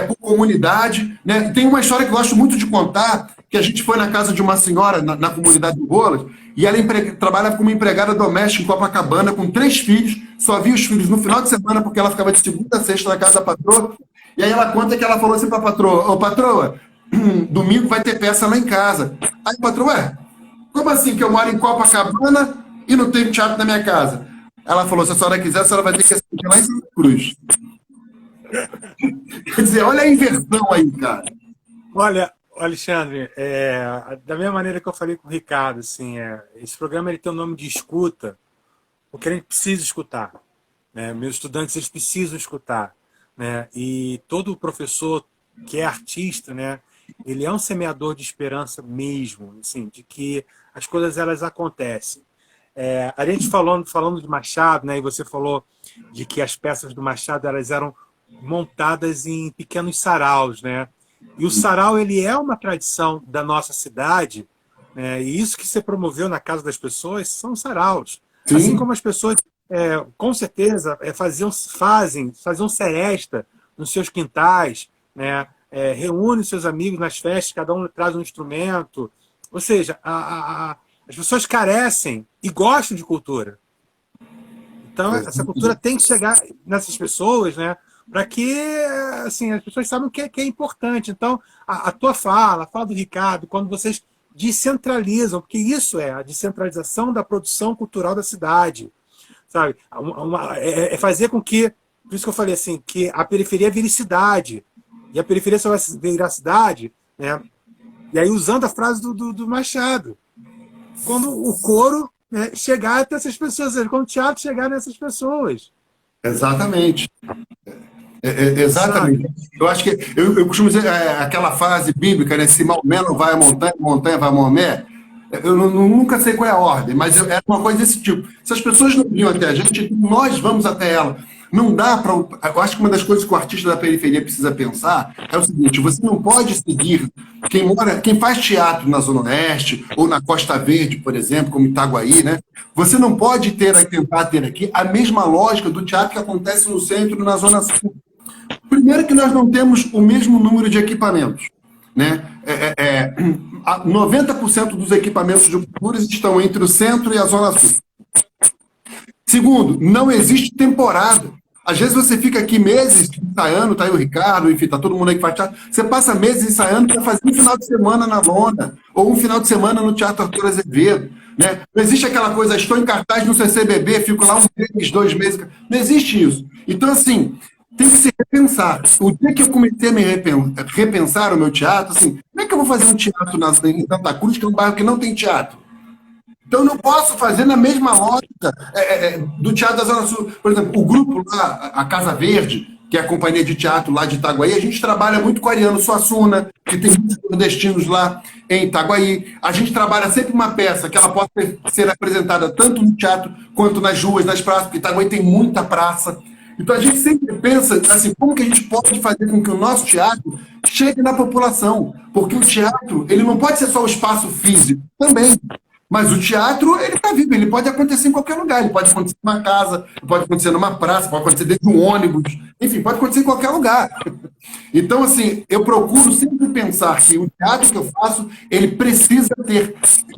por comunidade. Né? Tem uma história que eu gosto muito de contar, que a gente foi na casa de uma senhora na comunidade do Bolas, e ela trabalhava como empregada doméstica em Copacabana, com 3 filhos, só via os filhos no final de semana, porque ela ficava de segunda a sexta na casa da patroa, e aí ela conta que ela falou assim para a patroa, ô patroa, domingo vai ter peça lá em casa. Aí a patroa, como assim que eu moro em Copacabana e não tenho teatro na minha casa? Ela falou, se a senhora quiser, a senhora vai ter que assistir lá em Santa Cruz. Quer dizer, olha a inversão aí, cara. Olha, Alexandre, da mesma maneira que eu falei com o Ricardo, assim, esse programa ele tem o nome de escuta, porque a gente precisa escutar. Né? Meus estudantes eles precisam escutar. Né? E todo professor que é artista, né, ele é um semeador de esperança mesmo, assim, de que as coisas elas acontecem. A gente falando de Machado, né, e você falou de que as peças do Machado elas eram montadas em pequenos saraus, né? E o sarau ele é uma tradição da nossa cidade, né? E isso que você promoveu na casa das pessoas são saraus. Sim. Assim como as pessoas, com certeza, faziam seresta nos seus quintais, né? Reúne seus amigos nas festas, cada um traz um instrumento. Ou seja, as pessoas carecem e gostam de cultura. Então, essa cultura tem que chegar nessas pessoas, né? Para que assim, as pessoas saibam que é importante. Então, a tua fala, a fala do Ricardo, quando vocês descentralizam, porque isso é a descentralização da produção cultural da cidade. Sabe? Fazer com que, por isso que eu falei assim, que a periferia vire cidade. E a periferia só vai virar cidade, né? E aí usando a frase do Machado. Quando o coro, né, chegar até essas pessoas, quando o teatro chegar nessas pessoas. Exatamente. Exatamente. Eu acho que eu costumo dizer aquela frase bíblica, né? Se Maomé não vai à montanha, montanha vai a Maomé. Eu nunca sei qual é a ordem, mas é uma coisa desse tipo. Se as pessoas não vinham até a gente, nós vamos até ela. Não dá para. Eu acho que uma das coisas que o artista da periferia precisa pensar é o seguinte: você não pode seguir quem faz teatro na Zona Oeste ou na Costa Verde, por exemplo, como Itaguaí, né? Você não pode tentar ter aqui a mesma lógica do teatro que acontece no centro e na Zona Sul. Primeiro que nós não temos o mesmo número de equipamentos. Né? 90% dos equipamentos de cultura estão entre o centro e a Zona Sul. Segundo, não existe temporada. Às vezes você fica aqui meses ensaiando, tá aí o Ricardo, enfim, tá todo mundo aí que faz teatro. Você passa meses ensaiando para fazer um final de semana na Lona, ou um final de semana no Teatro Arthur Azevedo. Né? Não existe aquela coisa, estou em cartaz no CCBB, fico lá 1 mês, 2 meses. Não existe isso. Então, assim, tem que se repensar. O dia que eu comecei a me repensar o meu teatro, assim, como é que eu vou fazer um teatro em Santa Cruz, que é um bairro que não tem teatro? Então, eu não posso fazer na mesma lógica do Teatro da Zona Sul. Por exemplo, o grupo lá, a Casa Verde, que é a companhia de teatro lá de Itaguaí, a gente trabalha muito com a Ariano Suassuna, que tem muitos nordestinos lá em Itaguaí. A gente trabalha sempre uma peça que ela possa ser apresentada tanto no teatro quanto nas ruas, nas praças, porque Itaguaí tem muita praça. Então, a gente sempre pensa, assim, como que a gente pode fazer com que o nosso teatro chegue na população? Porque o teatro, ele não pode ser só o espaço físico, também. Mas o teatro, ele está vivo, ele pode acontecer em qualquer lugar. Ele pode acontecer numa casa, pode acontecer numa praça, pode acontecer dentro de um ônibus, enfim, pode acontecer em qualquer lugar. Então, assim, eu procuro sempre pensar que o teatro que eu faço, ele precisa ter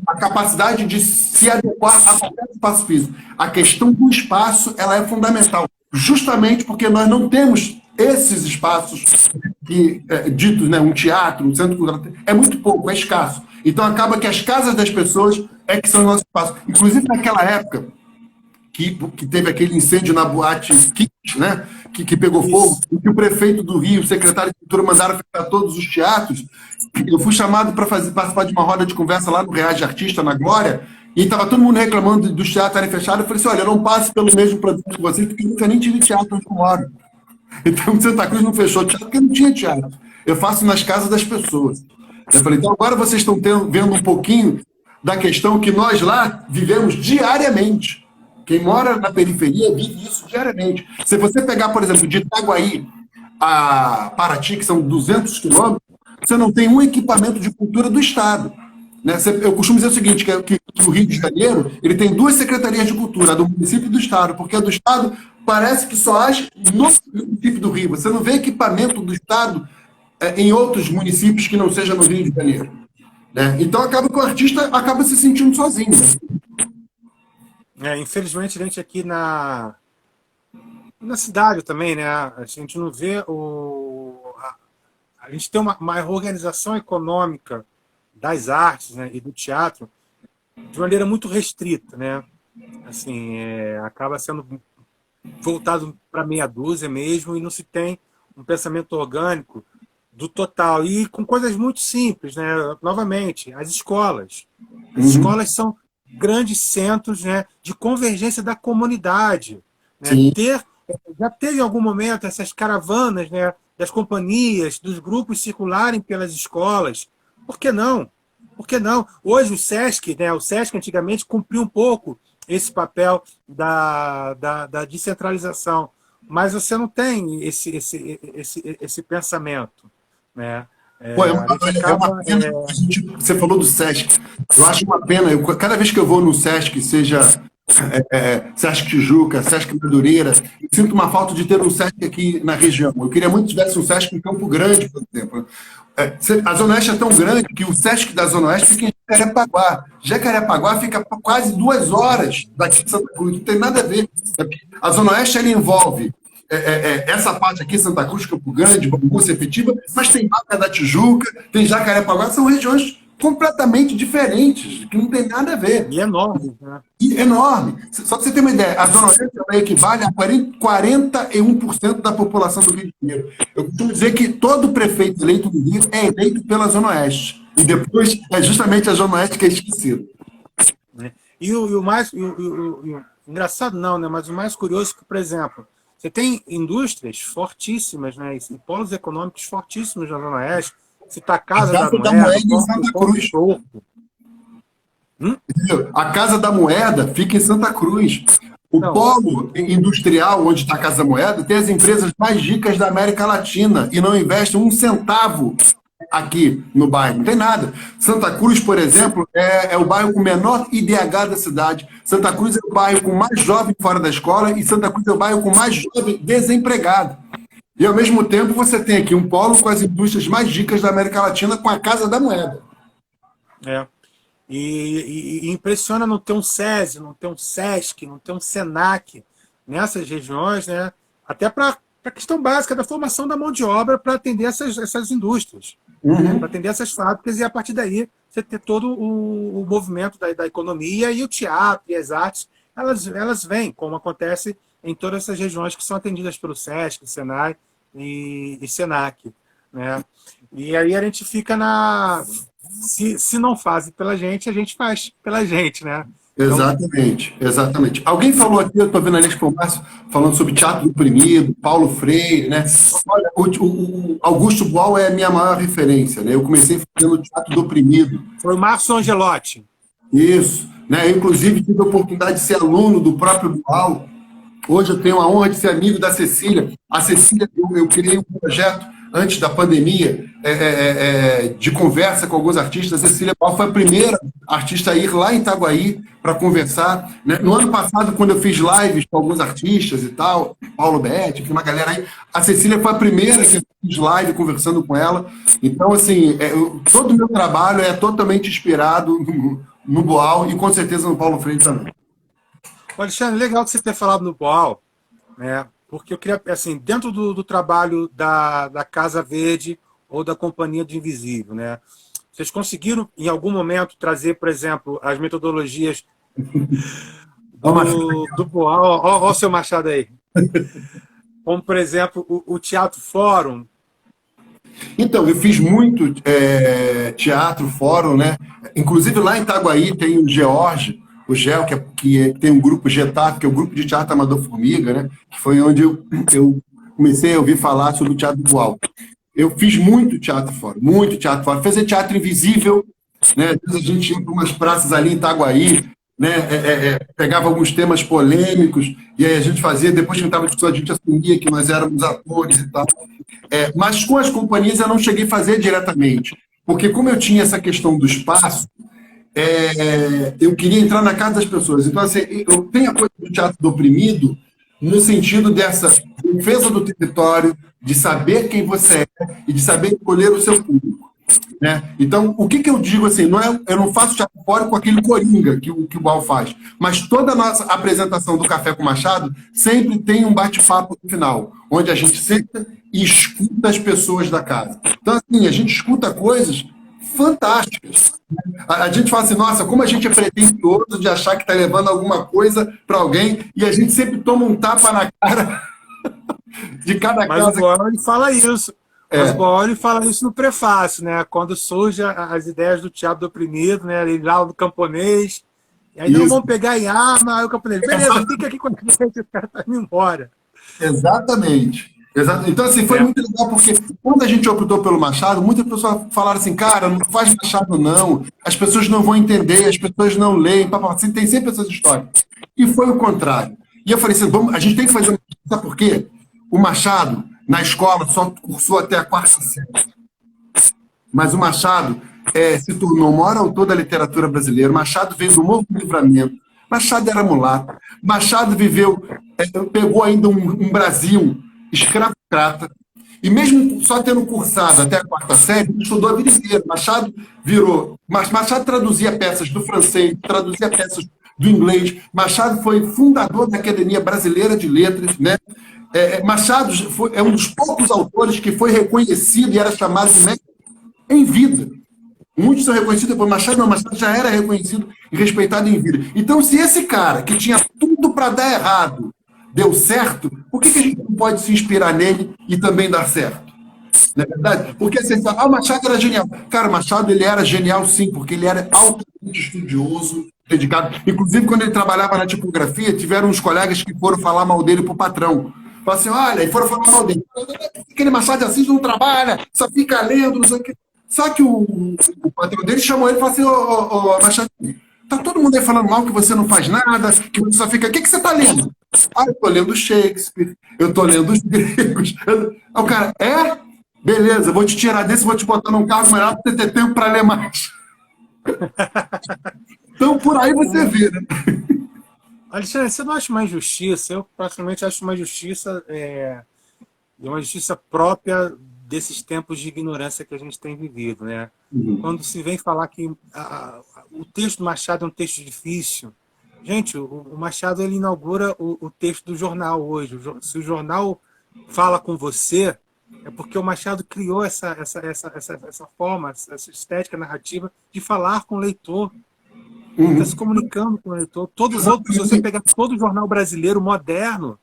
a capacidade de se adequar a qualquer espaço físico. A questão do espaço, ela é fundamental, justamente porque nós não temos esses espaços ditos, né, um teatro, um centro cultural, é muito pouco, é escasso. Então acaba que as casas das pessoas que são o nosso espaço. Inclusive naquela época que teve aquele incêndio na boate Kit, né, que pegou fogo, e que o prefeito do Rio, o secretário de Cultura mandaram fechar todos os teatros. Eu fui chamado para participar de uma roda de conversa lá no Reage Artista, na Glória, e estava todo mundo reclamando dos teatros estarem fechados. Eu falei assim, olha, eu não passo pelo mesmo produto que vocês, porque eu nunca nem tive teatro onde eu moro. Então, Santa Cruz não fechou teatro porque não tinha teatro. Eu faço nas casas das pessoas. Eu falei, então agora vocês estão vendo um pouquinho da questão que nós lá vivemos diariamente. Quem mora na periferia vive isso diariamente. Se você pegar, por exemplo, de Itaguaí a Paraty, que são 200 quilômetros, você não tem um equipamento de cultura do Estado. Né? Eu costumo dizer o seguinte, que o Rio de Janeiro ele tem duas secretarias de cultura, a do município e do Estado, porque a do Estado parece que só age no município do Rio. Você não vê equipamento do Estado em outros municípios que não seja no Rio de Janeiro. Né? Então acaba que o artista acaba se sentindo sozinho. Infelizmente, a gente aqui na cidade também, né? A gente não vê a gente tem uma organização econômica das artes, né, e do teatro de maneira muito restrita, né? Assim, acaba sendo voltado para meia dúzia mesmo e não se tem um pensamento orgânico do total. E com coisas muito simples, né? Novamente, as escolas. As escolas são grandes centros, né, de convergência da comunidade. Né? Já teve em algum momento essas caravanas, né, das companhias, dos grupos circularem pelas escolas. Por que não? Por que não? Hoje o SESC, né, o SESC antigamente cumpriu um pouco esse papel da descentralização, mas você não tem esse pensamento. Né? Você falou do SESC. Eu acho uma pena. Cada vez que eu vou no SESC, seja SESC Tijuca, SESC Madureira, eu sinto uma falta de ter um SESC aqui na região. Eu queria muito que tivesse um SESC em Campo Grande, por exemplo. A Zona Oeste é tão grande que o SESC da Zona Oeste fica em Jacarepaguá. Jacarepaguá fica quase 2 horas daqui de Santa Cruz. Não tem nada a ver. A Zona Oeste ela envolve essa parte aqui, Santa Cruz, Campo Grande, Bangu, Sepetiba, mas tem Barra da Tijuca, tem Jacarepaguá, são regiões completamente diferentes, que não tem nada a ver. E enorme, né? E enorme. Só para você ter uma ideia, a Zona Oeste equivale a 41% da população do Rio de Janeiro. Eu costumo dizer que todo prefeito eleito do Rio é eleito pela Zona Oeste. E depois é justamente a Zona Oeste que é esquecida. E o mais... engraçado não, né? Mas o mais curioso é que, por exemplo, você tem indústrias fortíssimas, né? E polos econômicos fortíssimos na Zona Oeste. Você está a Casa da Moeda em Santa Cruz. A Casa da Moeda fica em Santa Cruz. O polo industrial onde está a Casa da Moeda tem as empresas mais ricas da América Latina e não investem um centavo aqui no bairro. Não tem nada. Santa Cruz, por exemplo, é o bairro com o menor IDH da cidade. Santa Cruz é o bairro com mais jovem fora da escola e Santa Cruz é o bairro com mais jovem desempregado. E, ao mesmo tempo, você tem aqui um polo com as indústrias mais ricas da América Latina, com a Casa da Moeda. E impressiona não ter um SESI, não ter um SESC, não ter um SENAC nessas regiões, né? Até para a questão básica da formação da mão de obra para atender essas indústrias, para atender essas fábricas, e a partir daí você ter todo o movimento da economia e o teatro e as artes, elas vêm, como acontece em todas essas regiões que são atendidas pelo SESC, SENAI e SENAC. Né? E aí a gente fica na... Se não fazem pela gente, a gente faz pela gente, né? Exatamente, exatamente. Alguém falou aqui, eu estou vendo a Expo Márcio, falando sobre teatro do oprimido, Paulo Freire, né? Olha, o Augusto Boal é a minha maior referência, né? Eu comecei fazendo teatro do oprimido. Foi o Márcio Angelotti. Isso, né? Eu, inclusive, tive a oportunidade de ser aluno do próprio Boal. Hoje eu tenho a honra de ser amigo da Cecília. A Cecília, eu criei um projeto antes da pandemia, de conversa com alguns artistas. A Cecília Boal foi a primeira artista a ir lá em Itaguaí para conversar. Né? No ano passado, quando eu fiz lives com alguns artistas e tal, Paulo Betti, uma galera aí, a Cecília foi a primeira que eu fiz live conversando com ela. Então, assim, todo o meu trabalho é totalmente inspirado no Boal e com certeza no Paulo Freire também. Alexandre, legal que você ter falado no Boal, né? Porque eu queria, assim, dentro do trabalho da Casa Verde ou da Companhia do Invisível, né? Vocês conseguiram, em algum momento, trazer, por exemplo, as metodologias do Boal? Olha o seu Machado aí. Como, por exemplo, o Teatro Fórum. Então, eu fiz muito teatro, fórum, né? Inclusive, lá em Itaguaí tem o George, o Gel, que tem um grupo GETAF, que é o Grupo de Teatro Amador Formiga, né? Que foi onde eu comecei a ouvir falar sobre o teatro visual. Eu fiz muito teatro fora, muito teatro fora. Fazer teatro invisível, né? Às vezes a gente ia para umas praças ali em Itaguaí, né? Pegava alguns temas polêmicos, e aí a gente fazia, depois que estava discussão, a gente assumia que nós éramos atores e tal. Mas com as companhias eu não cheguei a fazer diretamente, porque como eu tinha essa questão do espaço, eu queria entrar na casa das pessoas. Então, assim, eu tenho a coisa do teatro do oprimido no sentido dessa defesa do território, de saber quem você é e de saber escolher o seu público, né? Então, o que eu digo assim, eu não faço teatro fora com aquele coringa que o Bal faz, mas toda a nossa apresentação do Café com Machado sempre tem um bate-papo no final, onde a gente senta e escuta as pessoas da casa. Então, assim, a gente escuta coisas fantásticas. A gente fala assim, nossa, como a gente é pretensioso de achar que está levando alguma coisa para alguém, e a gente sempre toma um tapa na cara de cada Mas casa. o Boyle fala isso. Mas o Boyle fala isso no prefácio, né? Quando surgem as ideias do teatro do oprimido, né? Ele lá no camponês. E aí, não vamos pegar em arma. Aí o camponês, beleza, fica aqui com a gente, o cara tá indo embora. Exatamente. Então, assim, foi muito legal, porque quando a gente optou pelo Machado, muitas pessoas falaram assim, cara, não faz Machado não, as pessoas não vão entender, as pessoas não leem, assim, tem sempre essas histórias. E foi o contrário. E eu falei assim, a gente tem que fazer, sabe por quê? O Machado, na escola, só cursou até a 4ª série. Mas o Machado se tornou o maior autor da literatura brasileira. Machado veio do Morro do Livramento. Machado era mulato. Machado pegou ainda um Brasil escravocrata, e mesmo só tendo cursado até a 4ª série, estudou a vida inteira. Machado traduzia peças do francês, traduzia peças do inglês. Machado foi fundador da Academia Brasileira de Letras, né? Machado é um dos poucos autores que foi reconhecido e era chamado de mestre em vida. Muitos são reconhecidos depois. Machado não, Machado já era reconhecido e respeitado em vida. Então, se esse cara, que tinha tudo para dar errado, deu certo, por que a gente não pode se inspirar nele e também dar certo? Não é verdade? Porque assim, o Machado era genial. Cara, o Machado ele era genial sim, porque ele era altamente estudioso, dedicado. Inclusive, quando ele trabalhava na tipografia, tiveram uns colegas que foram falar mal dele pro patrão. Falaram assim, olha, e foram falar mal dele. Aquele Machado de Assis não trabalha, só fica lendo, não sei o quê. Só que o patrão dele chamou ele e falou assim, ô Machado, tá todo mundo aí falando mal que você não faz nada, que você só fica... O que você tá lendo? Eu tô lendo Shakespeare, eu tô lendo os gregos. O cara, beleza, vou te tirar desse, vou te botar num carro melhor pra você ter tempo para ler mais. Então, por aí você vê, né? Alexandre, você não acha uma injustiça? Eu, praticamente, acho uma justiça, uma justiça própria desses tempos de ignorância que a gente tem vivido, né? Quando se vem falar que o texto do Machado é um texto difícil, gente, o Machado ele inaugura o texto do jornal hoje. Se o jornal fala com você, é porque o Machado criou essa forma, essa estética narrativa de falar com o leitor. Ele está se comunicando com o leitor. Se você pegar todo o jornal brasileiro moderno,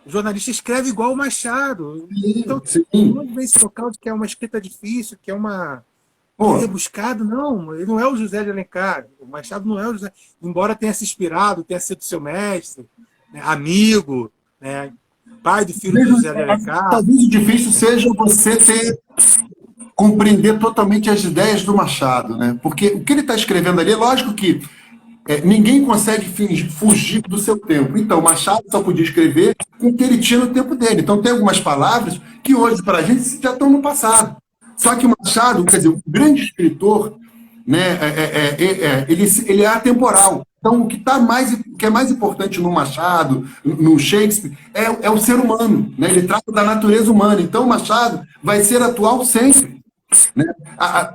o jornalista escreve igual o Machado. Então, não vem esse local de que é uma escrita difícil, que é uma... rebuscado, não. Ele não é o José de Alencar. O Machado não é o José. Embora tenha se inspirado, tenha sido seu mestre, né, amigo, né, pai do filho do José de Alencar. Talvez o difícil seja você compreender totalmente as ideias do Machado, né? Porque o que ele está escrevendo ali, é lógico que ninguém consegue fugir do seu tempo. Então, Machado só podia escrever com o que ele tinha no tempo dele. Então, tem algumas palavras que hoje, para a gente, já estão no passado. Só que o Machado, quer dizer, o grande escritor, né, ele é atemporal. Então, o que é mais importante no Machado, no Shakespeare, é o ser humano, né? Ele trata da natureza humana. Então, o Machado vai ser atual sempre. Né?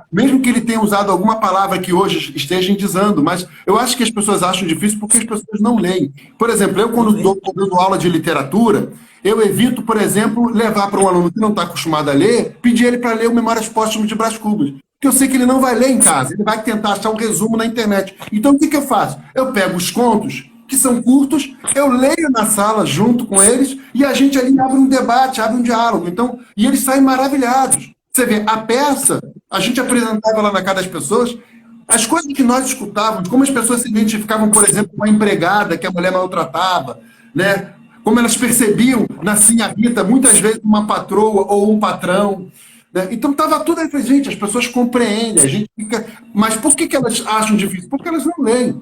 Mesmo que ele tenha usado alguma palavra que hoje esteja em desando, mas eu acho que as pessoas acham difícil porque as pessoas não leem. Por exemplo, eu quando estou dando aula de literatura, eu evito, por exemplo, levar para um aluno que não está acostumado a ler, pedir ele para ler o Memórias Póstumas de Brás Cubas, porque eu sei que ele não vai ler em casa, ele vai tentar achar um resumo na internet. Então o que eu faço? Eu pego os contos que são curtos, eu leio na sala junto com eles e a gente ali abre um debate, abre um diálogo. Então, e eles saem maravilhados. Você vê, a peça, a gente apresentava lá na casa das pessoas, as coisas que nós escutávamos, como as pessoas se identificavam, por exemplo, com a empregada que a mulher maltratava, né? como elas percebiam na Sinha Rita, muitas vezes uma patroa ou um patrão. Né? Então estava tudo aí pra gente, as pessoas compreendem, a gente fica. Mas por que elas acham difícil? Porque elas não leem.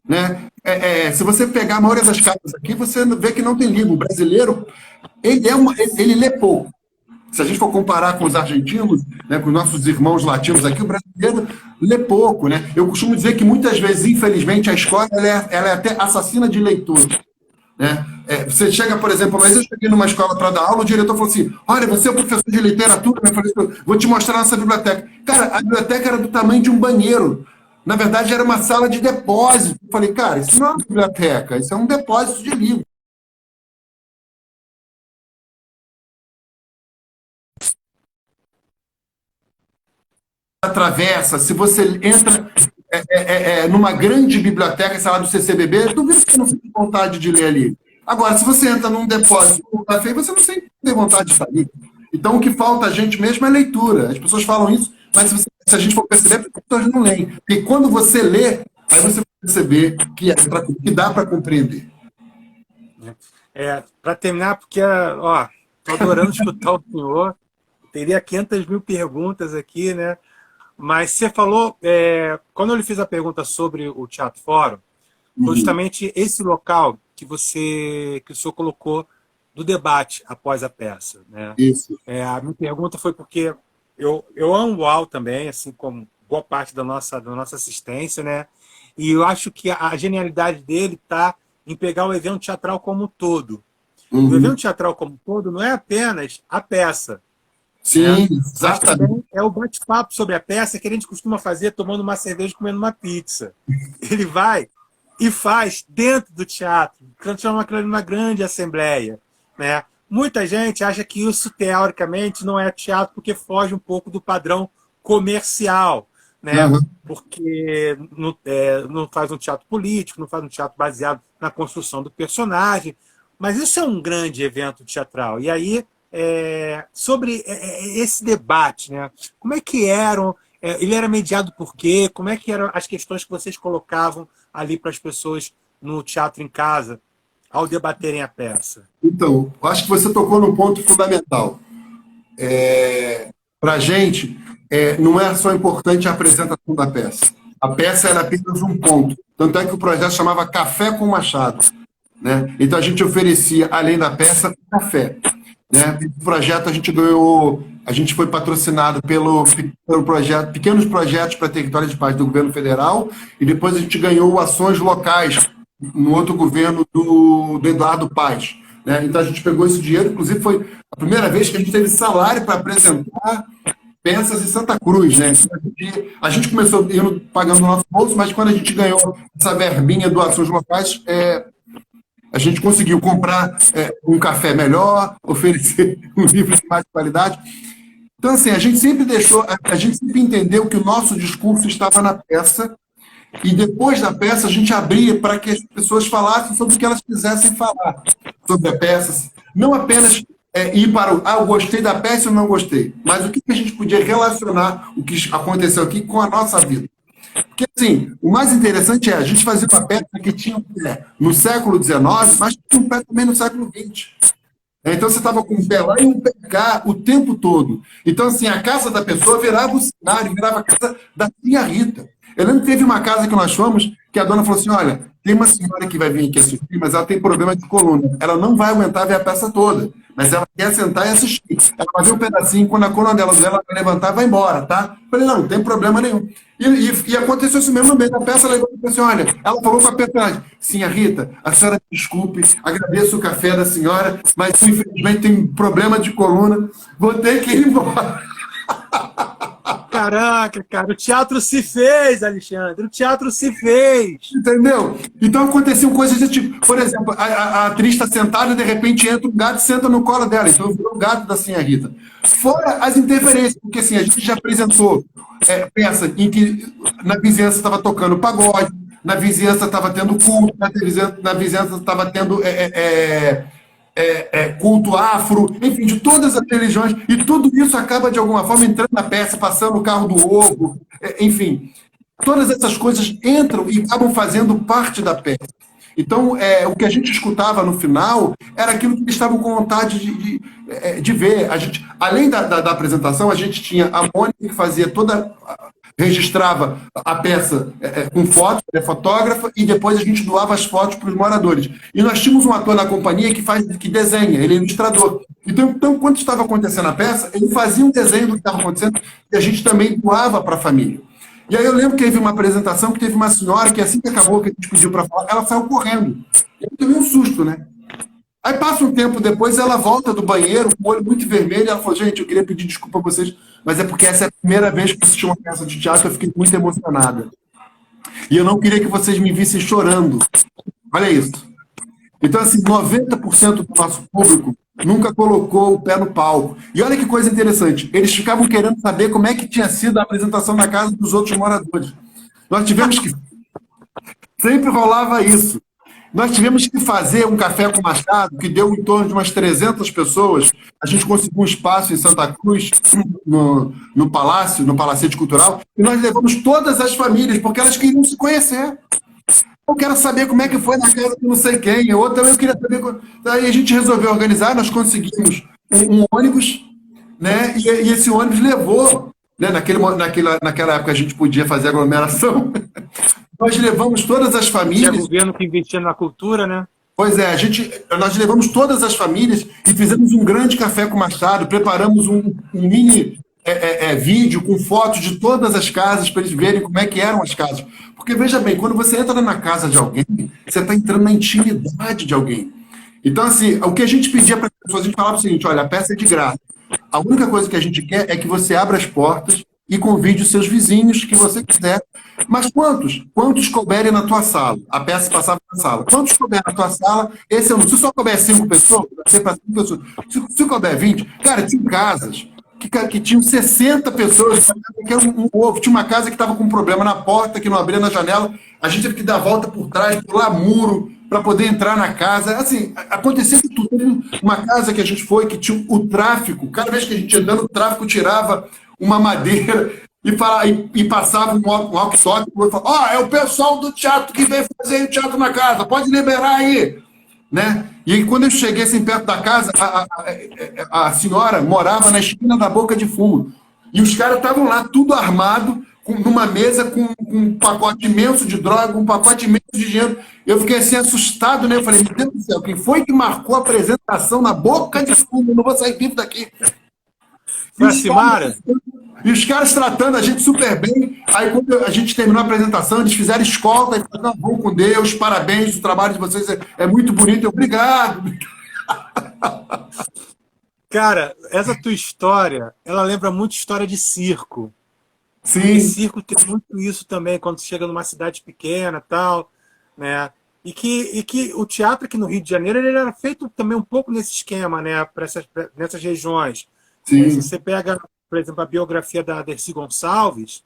Né? Se você pegar a maioria das cartas aqui, você vê que não tem livro. O brasileiro, ele lê pouco. Se a gente for comparar com os argentinos, né, com os nossos irmãos latinos aqui, o brasileiro lê pouco. Né? Eu costumo dizer que muitas vezes, infelizmente, a escola ela é até assassina de leitura. Né? Você chega, por exemplo, mas eu cheguei numa escola para dar aula, o diretor falou assim: olha, você é o professor de literatura, né? Eu falei, vou te mostrar a nossa biblioteca. Cara, a biblioteca era do tamanho de um banheiro. Na verdade, era uma sala de depósito. Eu falei, cara, isso não é uma biblioteca, isso é um depósito de livros. Atravessa, se você entra numa grande biblioteca, sei lá, do CCBB, eu duvido que você não tenha vontade de ler ali. Agora, se você entra num depósito um café, você não tem vontade de sair. Então, o que falta a gente mesmo é leitura. As pessoas falam isso, mas se a gente for perceber, as pessoas não leem. Porque quando você lê, aí você vai perceber que dá para compreender. Para terminar, porque, ó, tô adorando escutar o senhor, teria 500 mil perguntas aqui, né? Mas você falou, quando eu lhe fiz a pergunta sobre o Teatro Fórum, foi justamente esse local que o senhor colocou do debate após a peça, né? Isso. A minha pergunta foi porque eu amo o UAU também, assim como boa parte da nossa assistência, né? E eu acho que a genialidade dele está em pegar o evento teatral como um todo. O evento teatral como um todo não é apenas a peça. Sim, mas também é o bate-papo sobre a peça que a gente costuma fazer tomando uma cerveja e comendo uma pizza. Ele vai e faz dentro do teatro, transforma aquilo numa grande assembleia. Né? Muita gente acha que isso, teoricamente, não é teatro porque foge um pouco do padrão comercial. Né? Porque não faz um teatro político, não faz um teatro baseado na construção do personagem. Mas isso é um grande evento teatral. E aí, sobre esse debate, né? Como é que eram? Ele era mediado por quê? Como é que eram as questões que vocês colocavam ali para as pessoas no teatro em casa ao debaterem a peça? Então, acho que você tocou num ponto fundamental. Para a gente, não é só importante a apresentação da peça. A peça era apenas um ponto. Tanto é que o projeto chamava Café com Machado. Né? Então a gente oferecia, além da peça, café. Né? O projeto a gente foi patrocinado pelo projeto, pequenos projetos para território de paz do governo federal, e depois a gente ganhou ações locais no outro governo do Eduardo Paes. Né? Então a gente pegou esse dinheiro, inclusive foi a primeira vez que a gente teve salário para apresentar peças em Santa Cruz. Né? A gente começou pagando o nosso bolso, mas quando a gente ganhou essa verbinha do ações locais, a gente conseguiu comprar um café melhor, oferecer um livro de mais qualidade. Então, assim, a gente sempre entendeu que o nosso discurso estava na peça, e depois da peça a gente abria para que as pessoas falassem sobre o que elas quisessem falar sobre a peça. Não apenas ir para eu gostei da peça ou não gostei, mas o que a gente podia relacionar o que aconteceu aqui com a nossa vida. Porque, assim, o mais interessante a gente fazer uma peça que tinha um pé no século XIX, mas tinha um pé também no século XX. Então, você estava com um pé lá e um pé cá o tempo todo. Então, assim, a casa da pessoa virava o cenário, virava a casa da Sinha Rita. Eu lembro que teve uma casa que nós fomos, que a dona falou assim, olha, tem uma senhora que vai vir aqui assistir, mas ela tem problema de coluna. Ela não vai aguentar ver a peça toda, mas ela quer sentar e assistir. Ela vai ver um pedacinho, quando a coluna dela vai levantar, vai embora, tá? Eu falei, não tem problema nenhum. E aconteceu isso mesmo no meio da peça, ela falou assim, olha, ela falou com a personagem, Sinha Rita, a senhora desculpe, agradeço o café da senhora, mas infelizmente tem problema de coluna, vou ter que ir embora. Caraca, cara, o teatro se fez, Alexandre, o teatro se fez. Entendeu? Então aconteciam coisas desse tipo. Por exemplo, a atriz está sentada e de repente entra um gato e senta no colo dela. Então virou o gato da Sinha Rita. Fora as interferências, porque assim, a gente já apresentou peça em que na vizinhança estava tocando pagode, na vizinhança estava tendo culto, na vizinhança estava tendo culto afro, enfim, de todas as religiões, e tudo isso acaba de alguma forma entrando na peça, passando o carro do ovo, enfim, todas essas coisas entram e acabam fazendo parte da peça. Então, o que a gente escutava no final era aquilo que eles estavam com vontade de ver. A gente, além da apresentação, a gente tinha a Mônica que fazia toda, registrava a peça com fotos, fotógrafa, e depois a gente doava as fotos para os moradores. E nós tínhamos um ator na companhia que desenha, ele é ilustrador. Então, quando estava acontecendo a peça, ele fazia um desenho do que estava acontecendo e a gente também doava para a família. E aí eu lembro que teve uma apresentação que teve uma senhora que assim que acabou, que a gente pediu para falar, ela saiu correndo. Eu tomei um susto, né? Aí passa um tempo depois, ela volta do banheiro, com o olho muito vermelho, e ela falou, gente, eu queria pedir desculpa a vocês, mas é porque essa é a primeira vez que eu assisti uma peça de teatro, eu fiquei muito emocionada. E eu não queria que vocês me vissem chorando. Olha isso. Então, assim, 90% do nosso público nunca colocou o pé no palco. E olha que coisa interessante, eles ficavam querendo saber como é que tinha sido a apresentação na casa dos outros moradores. Nós tivemos que... Sempre rolava isso. Nós tivemos que fazer um café com Machado, que deu em torno de umas 300 pessoas. A gente conseguiu um espaço em Santa Cruz, no Palácio, no Palacete Cultural, e nós levamos todas as famílias, porque elas queriam se conhecer. Eu quero saber como é que foi na casa de não sei quem, ou também eu queria saber... Aí a gente resolveu organizar, nós conseguimos um ônibus, né? E esse ônibus levou, né? Naquela época a gente podia fazer aglomeração, nós levamos todas as famílias... É o governo que investia na cultura, né? Pois é, nós levamos todas as famílias e fizemos um grande café com Machado, preparamos um mini vídeo com fotos de todas as casas para eles verem como é que eram as casas. Porque, veja bem, quando você entra na casa de alguém, você está entrando na intimidade de alguém. Então, assim, o que a gente pedia para as pessoas, a gente falava o seguinte, olha, a peça é de graça. A única coisa que a gente quer é que você abra as portas e convide os seus vizinhos que você quiser. Mas quantos? Quantos couberem na tua sala? A peça passava na sala. Quantos couberem na tua sala? Esse é o... Se só couber 5 pessoas, vai ser para 5 pessoas. Se couber 20, cara, tinha casas que tinham 60 pessoas, que era um ovo. Tinha uma casa que estava com um problema na porta, que não abria na janela. A gente teve que dar a volta por trás, pular muro, para poder entrar na casa. Assim, aconteceu tudo. Teve uma casa que a gente foi, que tinha o tráfico. Cada vez que a gente ia andando, o tráfico tirava uma madeira e passava um walkie-talkie e falava, é o pessoal do teatro que veio fazer o teatro na casa, pode liberar aí. Né? E aí, quando eu cheguei assim perto da casa, a senhora morava na esquina da Boca de Fumo. E os caras estavam lá, tudo armado, numa mesa com um pacote imenso de droga, um pacote imenso de dinheiro. Eu fiquei assim assustado, né? Eu falei, meu Deus do céu, quem foi que marcou a apresentação na Boca de Fumo? Eu não vou sair vivo daqui. Foi a Simara? E os caras tratando a gente super bem. Aí, quando a gente terminou a apresentação, eles fizeram escolta e falaram, vão com Deus, parabéns, o trabalho de vocês é muito bonito. Obrigado. Cara, essa tua história, ela lembra muito história de circo. Sim. E circo tem muito isso também, quando chega numa cidade pequena e tal, né? E que o teatro aqui no Rio de Janeiro, ele era feito também um pouco nesse esquema, né? Nessas regiões. Sim. Se você pega, por exemplo, a biografia da Dercy Gonçalves,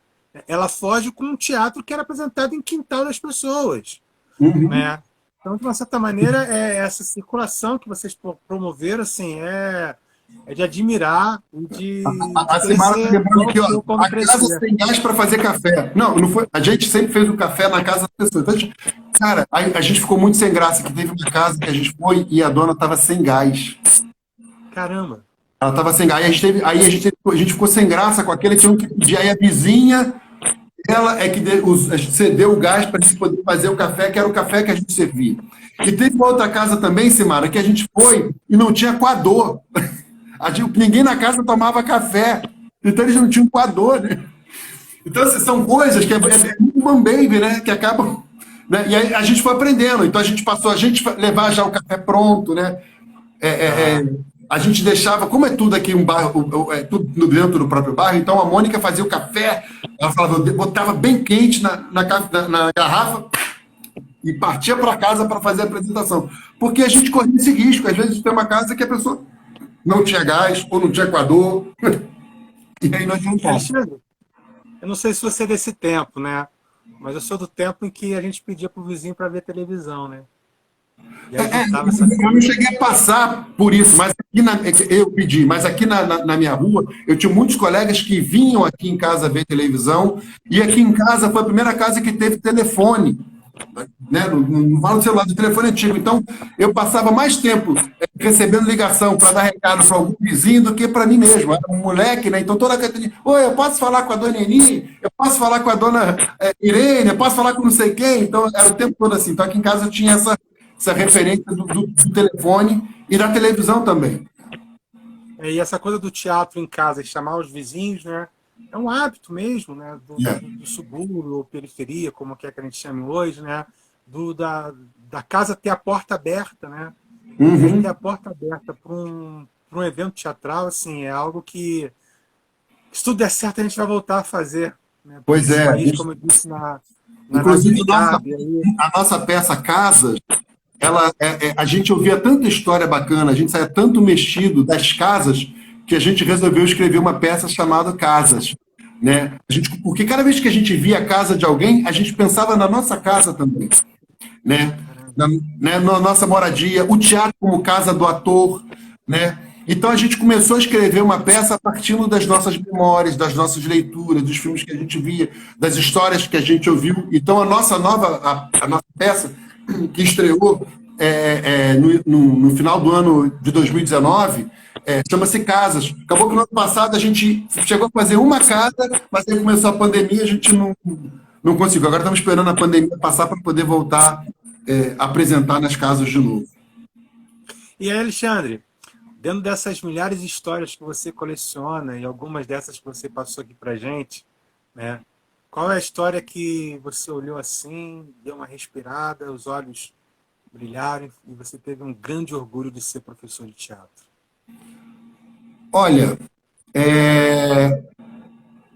ela foge com um teatro que era apresentado em quintal das pessoas. Uhum. Né? Então, de uma certa maneira, essa circulação que vocês promoveram assim, é de admirar e de a Simara tá lembrando aqui, ó, a casa sem gás para fazer café. Não foi. A gente sempre fez o café na casa das pessoas. Então, cara, a gente ficou muito sem graça, que teve uma casa que a gente foi e a dona estava sem gás. Caramba! Ela estava sem gás. Aí a gente ficou sem graça com aquele, tinha que pedir. Aí a vizinha, ela é que cedeu o gás para a gente poder fazer o café, que era o café que a gente servia. E teve uma outra casa também, Simara, que a gente foi e não tinha coador. Ninguém na casa tomava café. Então eles não tinham coador, né? Então, assim, são coisas que é muito baby, né? Que acabam. Né? E aí a gente foi aprendendo. Então a gente passou a levar já o café pronto, né? A gente deixava, como é tudo aqui um bairro, é tudo dentro do próprio bairro, então a Mônica fazia o café, ela falava, eu botava bem quente na garrafa e partia para casa para fazer a apresentação. Porque a gente corria esse risco. Às vezes tem uma casa que a pessoa não tinha gás ou não tinha coador. E aí nós juntamos. Eu não sei se você é desse tempo, né? Mas eu sou do tempo em que a gente pedia pro vizinho para ver televisão, né? Eu não cheguei a passar por isso, mas eu pedi, mas aqui na minha rua, eu tinha muitos colegas que vinham aqui em casa ver televisão, e aqui em casa foi a primeira casa que teve telefone. né? Não falo do celular, do telefone antigo. Então, eu passava mais tempo recebendo ligação para dar recado para algum vizinho do que para mim mesmo. Era um moleque, né? Então, toda a oi, eu posso falar com a dona Eni? Eu posso falar com a dona Irene? Eu posso falar com não sei quem? Então, era o tempo todo assim. Então, aqui em casa eu tinha essa referência do telefone e da televisão também. E essa coisa do teatro em casa, e chamar os vizinhos, né? É um hábito mesmo, né? Do subúrbio ou periferia, como quer que a gente chame hoje, né? Da casa ter a porta aberta, né? E aí ter a porta aberta para um evento teatral, assim, é algo que, se tudo der certo, a gente vai voltar a fazer. Né? Porque Pois esse é. país, como eu disse na nossa Inclusive, entrada, e aí, a nossa peça Casas, a gente ouvia tanta história bacana, a gente saía tanto mexido das casas, que a gente resolveu escrever uma peça chamada Casas. Né? Porque cada vez que a gente via a casa de alguém, a gente pensava na nossa casa também. Né? Na nossa moradia, o teatro como casa do ator. Né? Então a gente começou a escrever uma peça a partir das nossas memórias, das nossas leituras, dos filmes que a gente via, das histórias que a gente ouviu. Então a nossa peça, que estreou no final do ano de 2019, chama-se Casas. Acabou que no ano passado a gente chegou a fazer uma casa, mas aí começou a pandemia, a gente não conseguiu. Agora estamos esperando a pandemia passar para poder voltar a apresentar nas casas de novo. E aí, Alexandre, dentro dessas milhares de histórias que você coleciona e algumas dessas que você passou aqui pra gente, né? Qual é a história que você olhou assim, deu uma respirada, os olhos brilharam e você teve um grande orgulho de ser professor de teatro? Olha,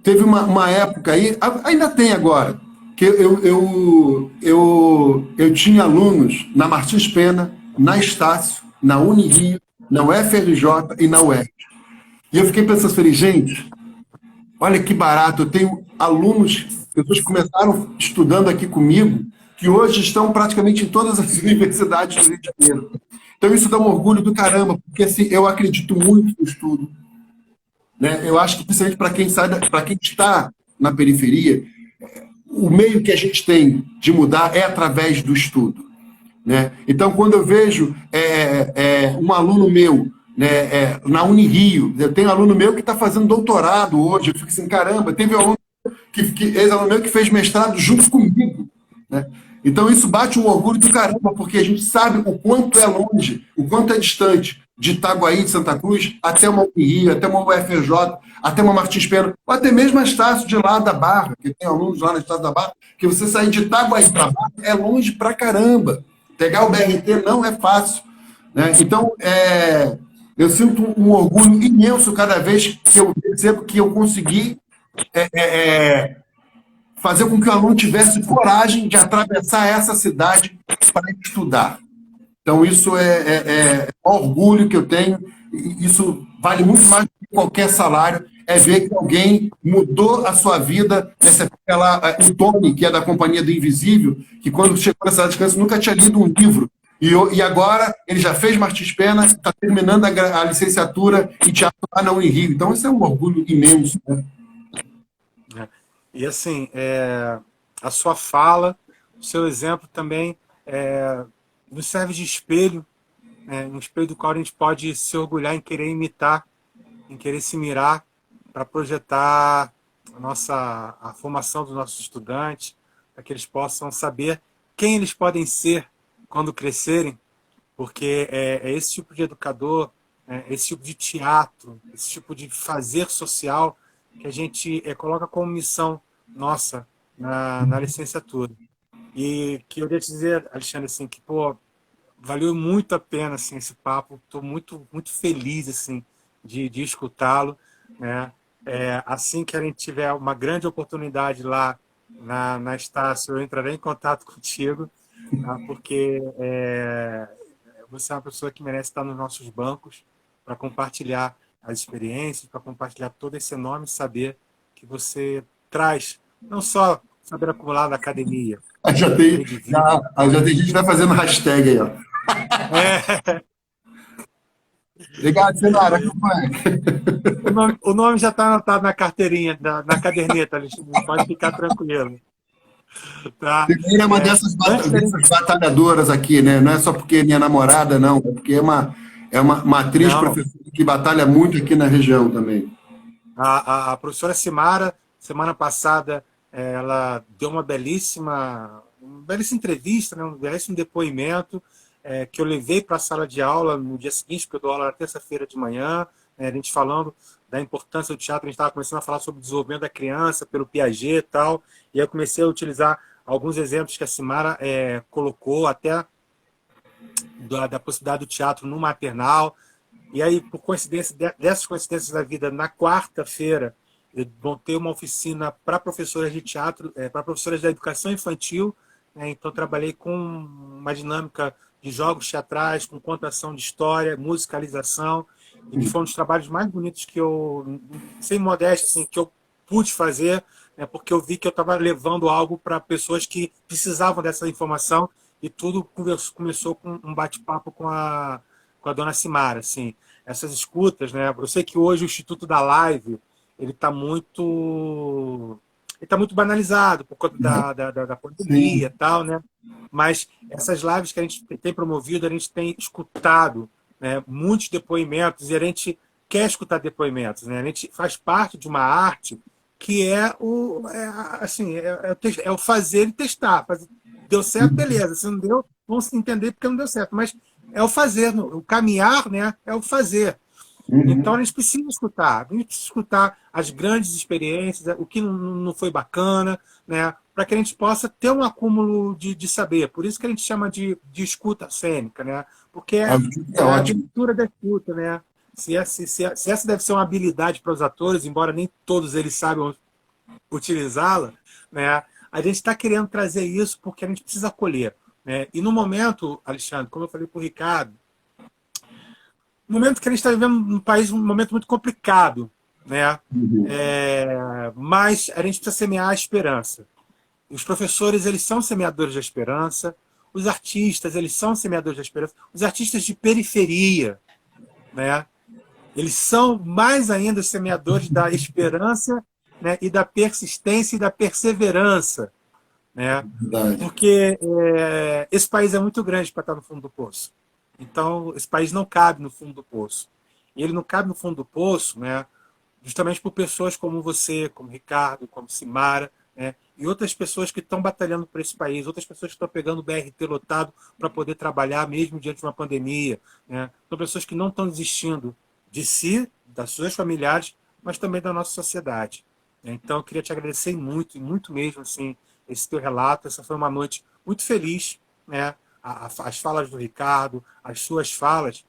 teve uma época aí, ainda tem agora, que eu tinha alunos na Martins Pena, na Estácio, na Unirio, na UFRJ e na UERJ. E eu fiquei pensando assim, gente, olha que barato, eu tenho alunos, pessoas que começaram estudando aqui comigo, que hoje estão praticamente em todas as universidades do Rio de Janeiro. Então isso dá um orgulho do caramba, porque assim, eu acredito muito no estudo. Né? Eu acho que, principalmente para quem está na periferia, o meio que a gente tem de mudar é através do estudo. Né? Então, quando eu vejo um aluno meu, né, na Unirio, eu tenho um aluno meu que está fazendo doutorado hoje, eu fico assim, caramba, teve um aluno ex-aluno meu que fez mestrado junto comigo. Né? Então, isso bate um orgulho do caramba, porque a gente sabe o quanto é longe, o quanto é distante de Itaguaí, de Santa Cruz, até uma UNI, até uma UFRJ, até uma Martins Pena, ou até mesmo a Estácio de lá da Barra, que tem alunos lá na Estácio da Barra, que você sair de Itaguaí para Barra é longe pra caramba. Pegar o BRT não é fácil. Né? Então, eu sinto um orgulho imenso cada vez que eu percebo que eu consegui fazer com que o aluno tivesse coragem de atravessar essa cidade para estudar. Então, isso é um orgulho que eu tenho, e isso vale muito mais do que qualquer salário, é ver que alguém mudou a sua vida. O Tony, que é da Companhia do Invisível, que quando chegou nessa cidade de Câncer nunca tinha lido um livro, e agora ele já fez Martins Pena, está terminando a licenciatura em teatro lá na Unirio. Então, isso é um orgulho imenso. Né? E assim, a sua fala, o seu exemplo também nos serve de espelho, um espelho do qual a gente pode se orgulhar em querer imitar, em querer se mirar para projetar a formação dos nossos estudantes, para que eles possam saber quem eles podem ser quando crescerem, porque é esse tipo de educador, esse tipo de teatro, esse tipo de fazer social que a gente coloca como missão nossa na licenciatura. E que eu queria te dizer, Alexandre, assim, que valeu muito a pena assim, esse papo. Estou muito, muito feliz assim, de escutá-lo. Né? Assim que a gente tiver uma grande oportunidade lá na Estácio, eu entrarei em contato contigo, tá? Porque você é uma pessoa que merece estar nos nossos bancos para compartilhar as experiências, para compartilhar todo esse enorme saber que você traz, não só saber acumulado na academia, Já tem gente que vai fazendo hashtag aí, ó. Obrigado, Senara. O nome já está anotado na carteirinha, na caderneta, Alexandre. Pode ficar tranquilo. Tá? Primeiro é uma Antes da gente... dessas batalhadoras aqui, né? Não é só porque é minha namorada, não. É porque é uma atriz Não, professora que batalha muito aqui na região também. a professora Simara, semana passada, ela deu uma belíssima entrevista, né, um belíssimo depoimento, que eu levei para a sala de aula no dia seguinte, porque eu dou aula na terça-feira de manhã, a gente falando da importância do teatro, a gente estava começando a falar sobre o desenvolvimento da criança pelo Piaget e tal, e aí eu comecei a utilizar alguns exemplos que a Simara colocou, até da possibilidade do teatro no maternal. E aí, por coincidência, dessas coincidências da vida, na quarta-feira, eu montei uma oficina para professoras de teatro, para professoras da educação infantil, né? Então, trabalhei com uma dinâmica de jogos teatrais, com contação de história, musicalização, e que foi um dos trabalhos mais bonitos que eu, sem modéstia, assim, que eu pude fazer, né? Porque eu vi que eu estava levando algo para pessoas que precisavam dessa informação, e tudo começou com um bate-papo com a dona Simara, assim, essas escutas, né? Eu sei que hoje o Instituto da Live ele tá muito banalizado por conta da pandemia Sim. e tal, né? Mas essas lives que a gente tem promovido, a gente tem escutado, né, muitos depoimentos, e a gente quer escutar depoimentos, né? A gente faz parte de uma arte que é o fazer e testar. Deu certo, beleza. Se não deu, vamos entender porque não deu certo. Mas é o fazer, o caminhar, né, é o fazer. Então a Uhum. gente precisa escutar, a gente precisa escutar as grandes experiências, o que não foi bacana, né, para que a gente possa ter um acúmulo de saber. Por isso que a gente chama de escuta cênica, né, porque É é a ótimo. abertura da escuta, né. Se essa deve ser uma habilidade para os atores, embora nem todos eles saibam utilizá-la, né, a gente está querendo trazer isso porque a gente precisa acolher. Né? E no momento, Alexandre, como eu falei para o Ricardo, no momento que a gente está vivendo no país um momento muito complicado, né? Uhum. Mas a gente precisa semear a esperança. Os professores, eles são semeadores da esperança, os artistas, eles são semeadores da esperança, os artistas de periferia, né? Eles são mais ainda os semeadores da esperança, né? E da persistência e da perseverança, né? Verdade. Porque esse país é muito grande para estar no fundo do poço. Então, esse país não cabe no fundo do poço. E ele não cabe no fundo do poço, né, justamente por pessoas como você, como Ricardo, como Simara, né, e outras pessoas que estão batalhando por esse país, outras pessoas que estão pegando o BRT lotado para poder trabalhar mesmo diante de uma pandemia. Né. São pessoas que não estão desistindo de si, das suas familiares, mas também da nossa sociedade. Então, eu queria te agradecer muito, e muito mesmo, assim, esse teu relato. Essa foi uma noite muito feliz, né? As falas do Ricardo, as suas falas,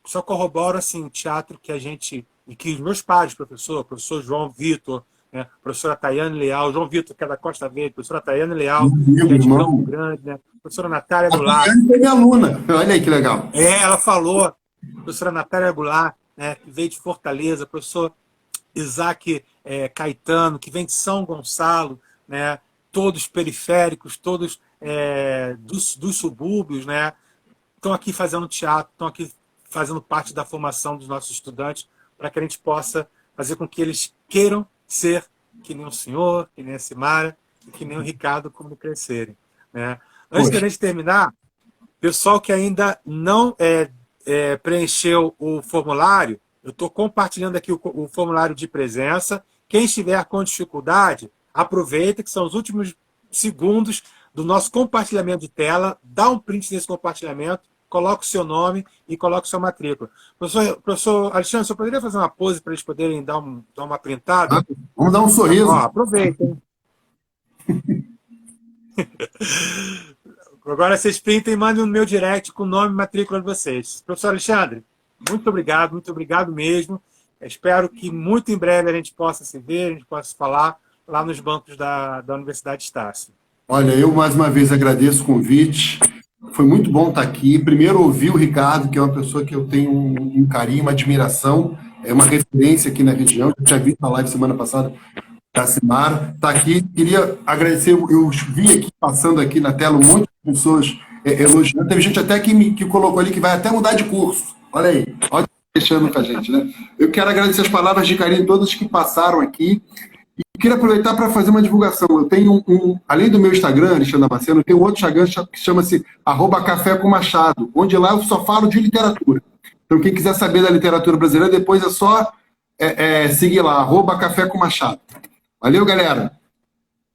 só corroboram assim, o teatro que a gente, e que os meus pais, professor João Vitor, né? Professora Tayane Leal, João Vitor, que é da Costa Verde, professora Tayane Leal, Meu que amigo, é de Campo irmão. Grande, né? Professora Natália A Goulart, Tayane foi minha aluna. Olha aí que legal. ela falou, professora Natália Goulart, né, que veio de Fortaleza, professor Isaac Caetano, que vem de São Gonçalo, né, todos periféricos, todos dos subúrbios, né, estão aqui fazendo teatro, estão aqui fazendo parte da formação dos nossos estudantes, para que a gente possa fazer com que eles queiram ser que nem o senhor, que nem a Simara, e que nem o Ricardo quando crescerem. Né? Antes da Poxa, gente terminar, pessoal que ainda não preencheu o formulário, eu estou compartilhando aqui o formulário de presença. Quem estiver com dificuldade, aproveita que são os últimos segundos do nosso compartilhamento de tela, dá um print nesse compartilhamento, coloca o seu nome e coloca a sua matrícula. Professor Alexandre, você poderia fazer uma pose para eles poderem dar uma tá? printada? Vamos dar um Ó, sorriso. aproveitem. Agora vocês printem e mandem no meu direct com o nome e matrícula de vocês. Professor Alexandre, muito obrigado mesmo. Espero que muito em breve a gente possa se ver, a gente possa falar lá nos bancos da Universidade Estácio. Olha, eu mais uma vez agradeço o convite. Foi muito bom estar aqui. Primeiro, ouvir o Ricardo, que é uma pessoa que eu tenho um carinho, uma admiração, é uma referência aqui na região. Eu tinha visto a live semana passada da Simara. Está aqui. Queria agradecer. Eu vi aqui, passando aqui na tela, um monte de pessoas elogiando. Teve gente até que colocou ali que vai até mudar de curso. Olha aí. Olha, deixando com a gente, né? Eu quero agradecer as palavras de carinho de todos que passaram aqui. E queria aproveitar para fazer uma divulgação. Eu tenho além do meu Instagram, Alexandre Damasceno, eu tenho outro Instagram que chama-se @café com Machado, onde lá eu só falo de literatura. Então, quem quiser saber da literatura brasileira, depois é só seguir lá, @café com Machado. Valeu, galera!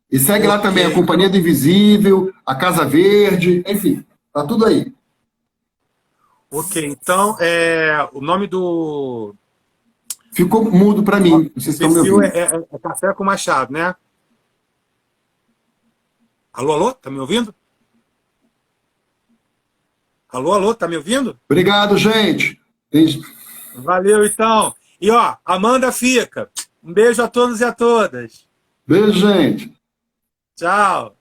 E segue lá também a Companhia do Invisível, a Casa Verde, enfim, tá tudo aí. Ok, então o nome do Ficou mudo para mim, vocês estão me perfil ouvindo. é Café com Machado, né? Alô, alô, tá me ouvindo? Alô, alô, tá me ouvindo? Obrigado, gente. Valeu, então. E ó, Amanda fica. Um beijo a todos e a todas. Beijo, gente. Tchau.